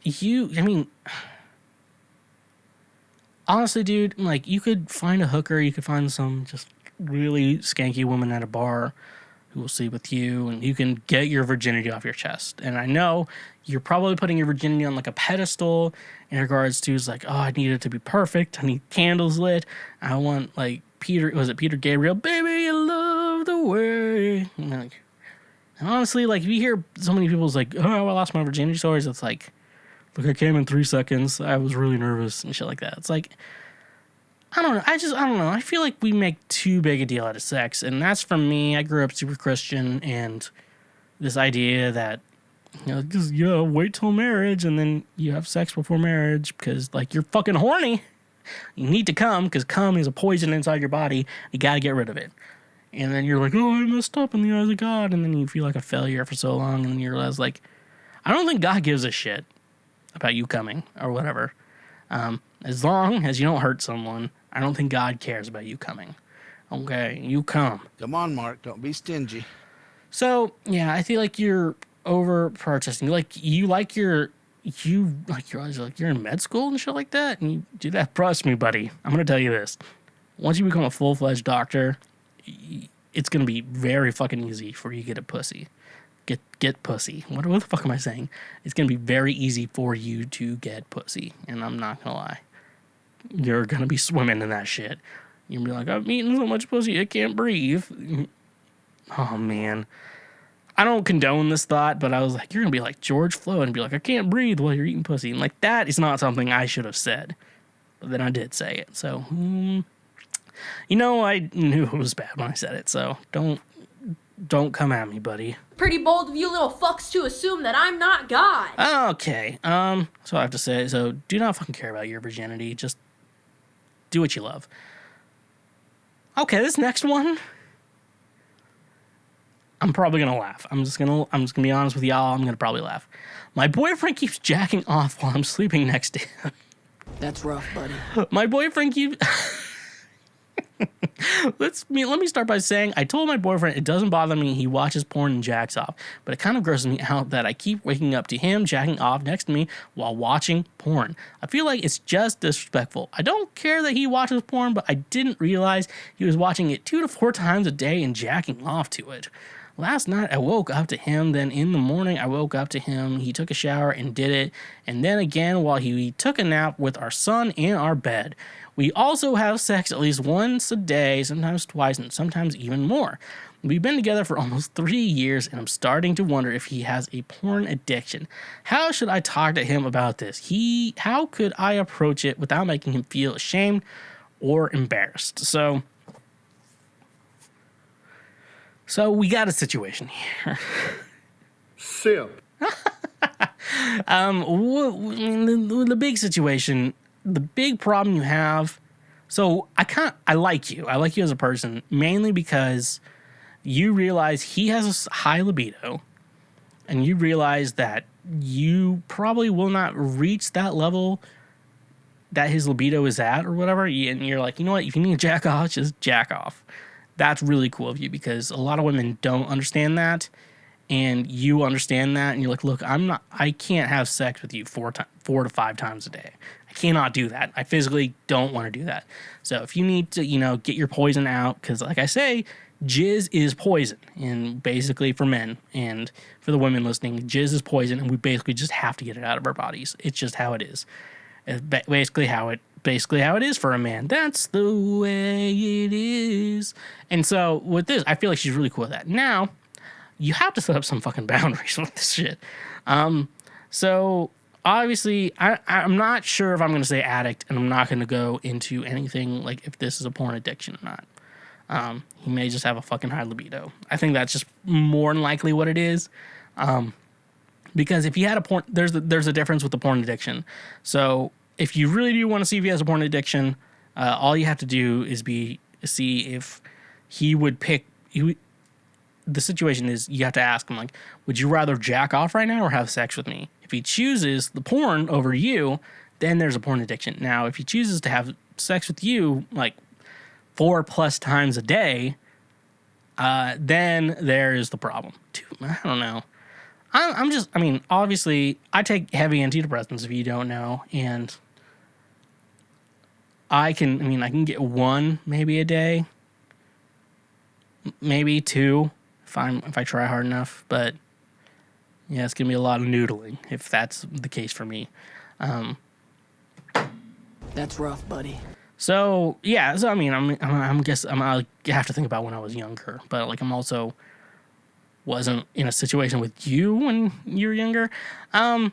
honestly, dude, like, you could find a hooker, you could find some just really skanky woman at a bar who will sleep with you, and you can get your virginity off your chest. And I know you're probably putting your virginity on, like, a pedestal in regards to, it's like, oh, I need it to be perfect, I need candles lit, I want, like, Peter Gabriel, baby, you love the way. And honestly, like, if you hear so many people's like, oh, I lost my virginity stories, it's like, look, I came in 3 seconds, I was really nervous and shit like that. It's like, I don't know. I feel like we make too big a deal out of sex, and that's from me. I grew up super Christian, and this idea that, just, wait till marriage, and then you have sex before marriage because, like, you're fucking horny. You need to come, because cum is a poison inside your body. You got to get rid of it. And then you're like, oh, I messed up in the eyes of God. And then you feel like a failure for so long. And then you realize, like, I don't think God gives a shit about you coming or whatever. As long as you don't hurt someone, I don't think God cares about you coming. Okay, you come. Come on, Mark. Don't be stingy. So, yeah, I feel like you're over protesting. Like, you're in med school and shit like that, and you do that. Trust me, buddy. I'm gonna tell you this: once you become a full-fledged doctor, it's gonna be very fucking easy for you to get a pussy. Get pussy. What the fuck am I saying? It's gonna be very easy for you to get pussy, and I'm not gonna lie. You're gonna be swimming in that shit. You're gonna be like, I'm eating so much pussy I can't breathe. Oh man. I don't condone this thought, but I was like, you're going to be like George Floyd and be like, I can't breathe while you're eating pussy. And, like, that is not something I should have said. But then I did say it. So, I knew it was bad when I said it. So, don't come at me, buddy. Pretty bold of you little fucks to assume that I'm not God. Okay. So I have to say, so do not fucking care about your virginity. Just do what you love. Okay, this next one, I'm probably gonna laugh. I'm just gonna be honest with y'all. I'm gonna probably laugh. My boyfriend keeps jacking off while I'm sleeping next to him. That's rough, buddy. My boyfriend keeps. Let me start by saying I told my boyfriend it doesn't bother me he watches porn and jacks off, but it kind of grosses me out that I keep waking up to him jacking off next to me while watching porn. I feel like it's just disrespectful. I don't care that he watches porn, but I didn't realize he was watching it 2 to 4 times a day and jacking off to it. Last night, I woke up to him, then in the morning, I woke up to him, he took a shower and did it, and then again while he took a nap with our son in our bed. We also have sex at least once a day, sometimes twice, and sometimes even more. We've been together for almost 3 years, and I'm starting to wonder if he has a porn addiction. How should I talk to him about this? How could I approach it without making him feel ashamed or embarrassed? So we got a situation here. Simp. The big situation, the big problem you have. So I like you. I like you as a person, mainly because you realize he has a high libido, and you realize that you probably will not reach that level that his libido is at or whatever. And you're like, you know what? If you need to jack off, just jack off. That's really cool of you, because a lot of women don't understand that, and you understand that, and you're like, look, I can't have sex with you 4 to 5 times a day. I cannot do that. I physically don't want to do that. So if you need to, get your poison out, because like I say, jizz is poison, and basically for men and for the women listening, jizz is poison, and we basically just have to get it out of our bodies. It's just how it is. It's basically how it is for a man. That's the way it is. And so with this, I feel like she's really cool with that. Now, you have to set up some fucking boundaries with this shit. So obviously, I'm not sure if I'm going to say addict, and I'm not going to go into anything like if this is a porn addiction or not. He may just have a fucking high libido. I think that's just more than likely what it is. Because if he had a porn, there's a difference with the porn addiction. So if you really do want to see if he has a porn addiction, all you have to do is see if he would pick. The situation is you have to ask him, like, would you rather jack off right now or have sex with me? If he chooses the porn over you, then there's a porn addiction. Now, if he chooses to have sex with you like 4+ times a day, then there is the problem. Dude, I don't know. Obviously, I take heavy antidepressants if you don't know, and I can get one maybe a day, maybe two if I try hard enough, but yeah, it's gonna be a lot of noodling if that's the case for me. That's rough, buddy. So yeah, I have to think about when I was younger, but like I'm also wasn't in a situation with you when you were younger. Yeah,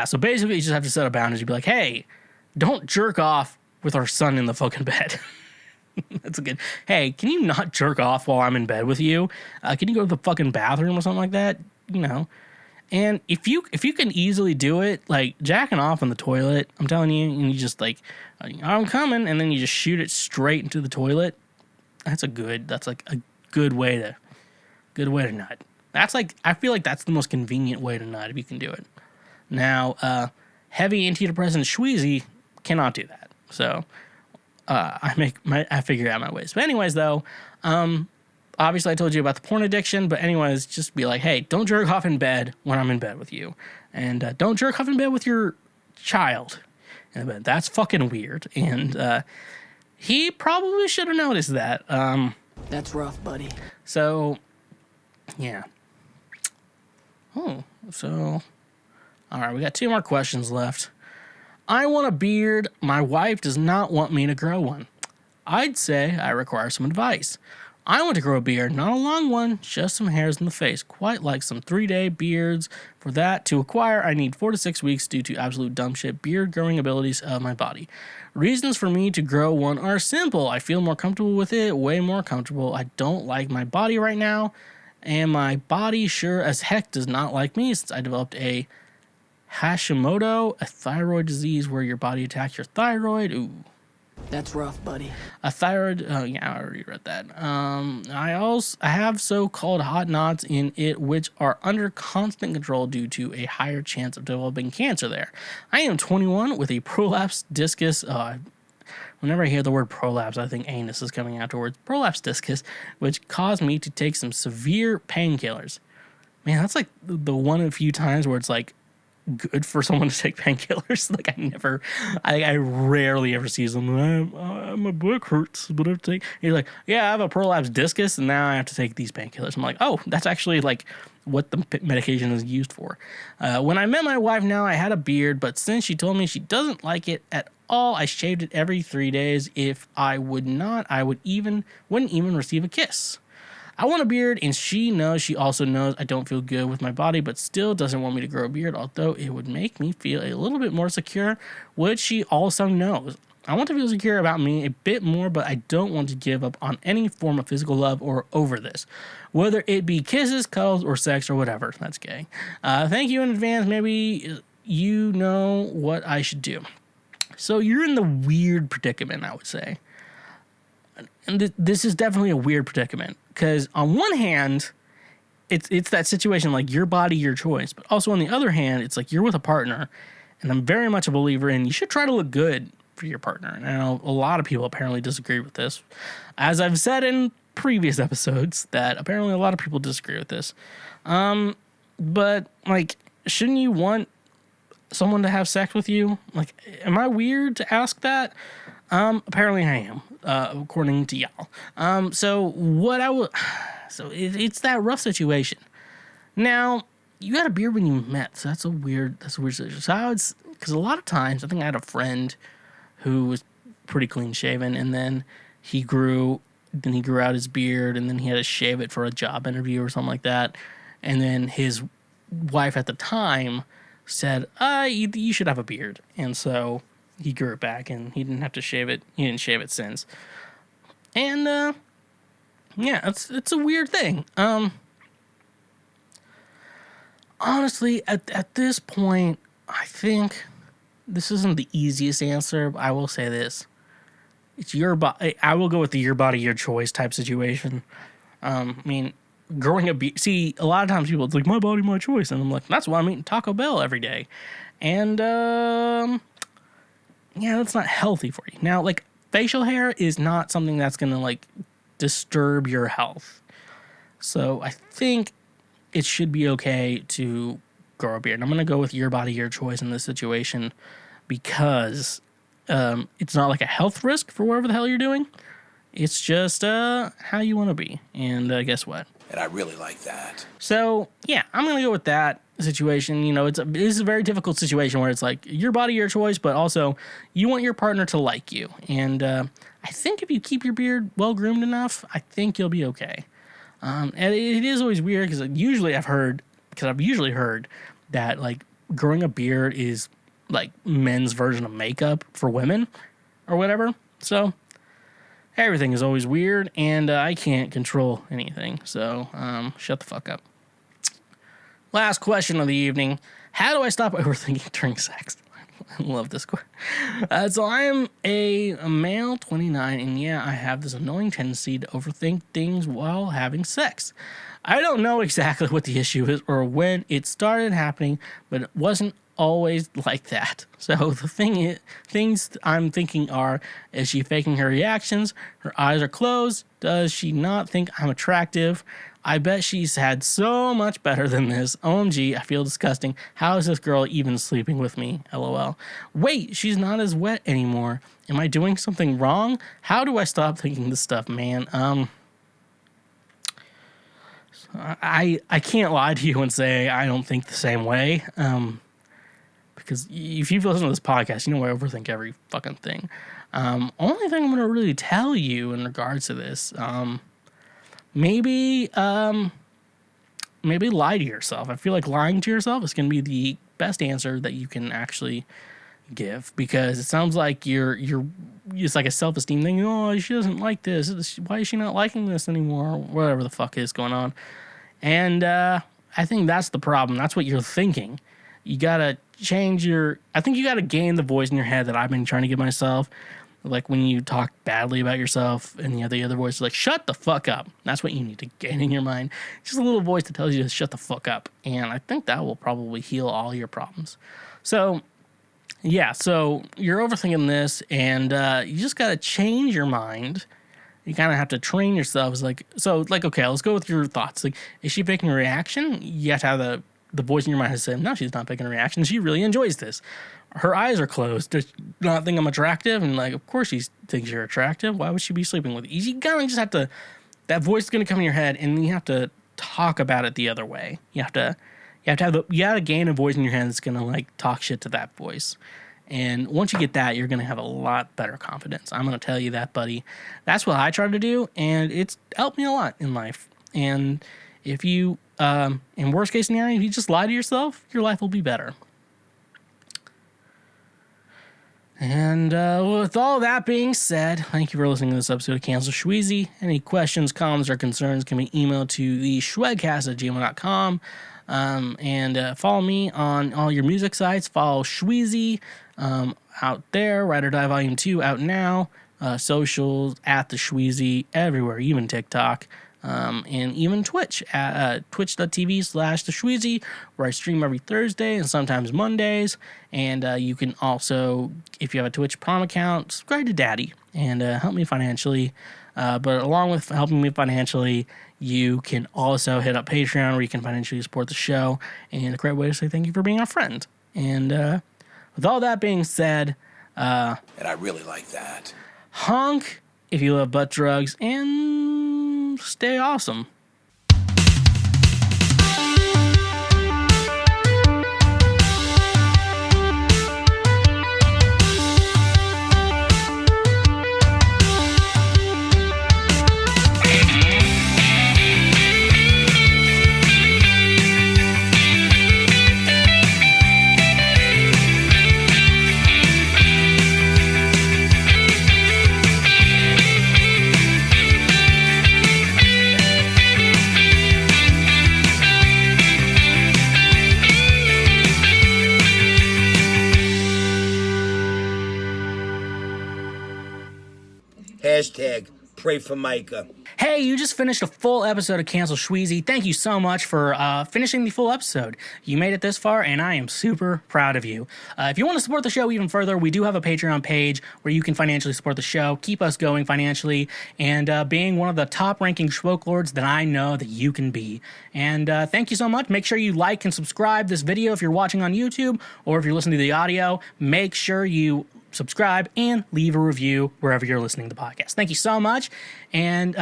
so basically you just have to set a boundary. You'd be like, hey, don't jerk off with our son in the fucking bed. That's a good. Hey, can you not jerk off while I'm in bed with you? Can you go to the fucking bathroom or something like that? You know. And if you can easily do it, like jacking off on the toilet, I'm telling you, and you just like, I'm coming, and then you just shoot it straight into the toilet. That's like a good way to nut. That's like, I feel like that's the most convenient way to nut if you can do it. Now, heavy antidepressant Schweezy cannot do that. So I figure out my ways. But anyways, though, obviously I told you about the porn addiction. But anyways, just be like, hey, don't jerk off in bed when I'm in bed with you, and don't jerk off in bed with your child. And that's fucking weird. And he probably should have noticed that. That's rough, buddy. So, yeah. Oh, so all right, we got 2 more questions left. I want a beard. My wife does not want me to grow one. I'd say I require some advice. I want to grow a beard, not a long one, just some hairs in the face, quite like some 3-day beards. For that to acquire, I need 4 to 6 weeks due to absolute dumb shit beard growing abilities of my body. Reasons for me to grow one are simple. I feel more comfortable with it, way more comfortable. I don't like my body right now, and my body sure as heck does not like me since I developed a Hashimoto, a thyroid disease where your body attacks your thyroid. Ooh. That's rough, buddy. A thyroid, oh yeah, I already read that. I have so-called hot knots in it, which are under constant control due to a higher chance of developing cancer there. I am 21 with a prolapse discus. Whenever I hear the word prolapse, I think anus is coming afterwards. Prolapse discus, which caused me to take some severe painkillers. Man, that's like the one of a few times where it's like, good for someone to take painkillers. Like I rarely ever see someone, my book hurts, but I have to take, you're like, yeah, I have a prolapse discus and now I have to take these painkillers. I'm like, oh, that's actually like what the medication is used for. When I met my wife now, I had a beard, but since she told me she doesn't like it at all, I shaved it every 3 days. If I would not, I wouldn't even receive a kiss. I want a beard, and she also knows I don't feel good with my body, but still doesn't want me to grow a beard, although it would make me feel a little bit more secure, which she also knows. I want to feel secure about me a bit more, but I don't want to give up on any form of physical love or over this, whether it be kisses, cuddles, or sex, or whatever. That's gay. Thank you in advance. Maybe you know what I should do. So you're in the weird predicament, I would say. And this is definitely a weird predicament. Because on one hand, it's that situation like your body, your choice. But also on the other hand, it's like you're with a partner. And I'm very much a believer in you should try to look good for your partner. Now, a lot of people apparently disagree with this. As I've said in previous episodes, that apparently a lot of people disagree with this. But, like, shouldn't you want someone to have sex with you? Like, am I weird to ask that? Apparently I am, according to y'all. So it's that rough situation. Now, you had a beard when you met, so that's a weird situation. So because a lot of times, I think I had a friend who was pretty clean shaven, and then he grew out his beard, and then he had to shave it for a job interview or something like that. And then his wife at the time said, you should have a beard. And so he grew it back, and he didn't have to shave it. He didn't shave it since. And, yeah, it's a weird thing. Honestly, at this point, I think this isn't the easiest answer, but I will say this. It's your body. I will go with the your body, your choice type situation. I mean, growing up, see, a lot of times people, it's like, my body, my choice. And I'm like, that's why I'm eating Taco Bell every day. And, yeah, that's not healthy for you. Now, like, facial hair is not something that's going to, like, disturb your health. So I think it should be okay to grow a beard. I'm going to go with your body, your choice in this situation because it's not like a health risk for whatever the hell you're doing. It's just how you want to be. And guess what? And I really like that. So, yeah, I'm going to go with that situation. You know, it's a very difficult situation where it's like your body, your choice, but also you want your partner to like you. And I think if you keep your beard well-groomed enough, I think you'll be okay. And it is always weird because I've usually heard that, like, growing a beard is, like, men's version of makeup for women or whatever. So everything is always weird, and I can't control anything. So shut the fuck up. Last question of the evening. How do I stop overthinking during sex? I love this question. So I am a male, 29, and yeah, I have this annoying tendency to overthink things while having sex. I don't know exactly what the issue is or when it started happening, but it wasn't always like that. So the things I'm thinking are, is she faking her reactions? Her eyes are closed. Does she not think I'm attractive? I bet she's had so much better than this. OMG, I feel disgusting. How is this girl even sleeping with me? LOL. Wait, she's not as wet anymore. Am I doing something wrong? How do I stop thinking this stuff, man? I can't lie to you and say I don't think the same way. Because if you've listened to this podcast, you know I overthink every fucking thing. Only thing I'm going to really tell you in regards to this, maybe lie to yourself. I feel like lying to yourself is going to be the best answer that you can actually give, because it sounds like you're it's like a self-esteem thing. Oh, she doesn't like this. Why is she not liking this anymore? Whatever the fuck is going on. And I think that's the problem. That's what you're thinking. You gotta change I think you gotta gain the voice in your head that I've been trying to give myself. Like when you talk badly about yourself and the other voice is like, shut the fuck up. That's what you need to gain in your mind. Just a little voice that tells you to shut the fuck up. And I think that will probably heal all your problems. So, yeah, so you're overthinking this, and you just got to change your mind. You kind of have to train yourself. It's like, okay, let's go with your thoughts. Like, is she faking a reaction? You have to have the voice in your mind that says, no, she's not faking a reaction. She really enjoys this. Her eyes are closed. Does she not think I'm attractive? And, like, of course she thinks you're attractive. Why would she be sleeping with you? You kind of just have to, that voice is going to come in your head, and you have to talk about it the other way. You gotta gain a voice in your head that's going to, like, talk shit to that voice. And once you get that, you're going to have a lot better confidence. I'm going to tell you that, buddy. That's what I try to do, and it's helped me a lot in life. And if you, in worst case scenario, if you just lie to yourself, your life will be better. And with all that being said, thank you for listening to this episode of Cancel Schweezy. Any questions, comments, or concerns can be emailed to theshwegcast@gmail.com. And follow me on all your music sites. Follow Schweezy out there. Ride or Die Volume 2 out now. Socials at the Schweezy everywhere, even TikTok. And even Twitch at twitch.tv/the Schweezy, where I stream every Thursday and sometimes Mondays. And you can also, if you have a Twitch Prime account, subscribe to Daddy and help me financially. But along with helping me financially, you can also hit up Patreon, where you can financially support the show. And a great way to say thank you for being a friend. And with all that being said, and I really like that. Honk if you love butt drugs, and stay awesome. Hashtag pray for Micah. Hey, you just finished a full episode of Cancel Schweezy. Thank you so much for finishing the full episode. You made it this far, and I am super proud of you. If you want to support the show even further, we do have a Patreon page where you can financially support the show, keep us going financially, and being one of the top-ranking Schwoke Lords that I know that you can be. And thank you so much. Make sure you like and subscribe this video if you're watching on YouTube, or if you're listening to the audio, make sure you subscribe and leave a review wherever you're listening to the podcast. Thank you so much. And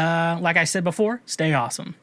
like I said before, stay awesome.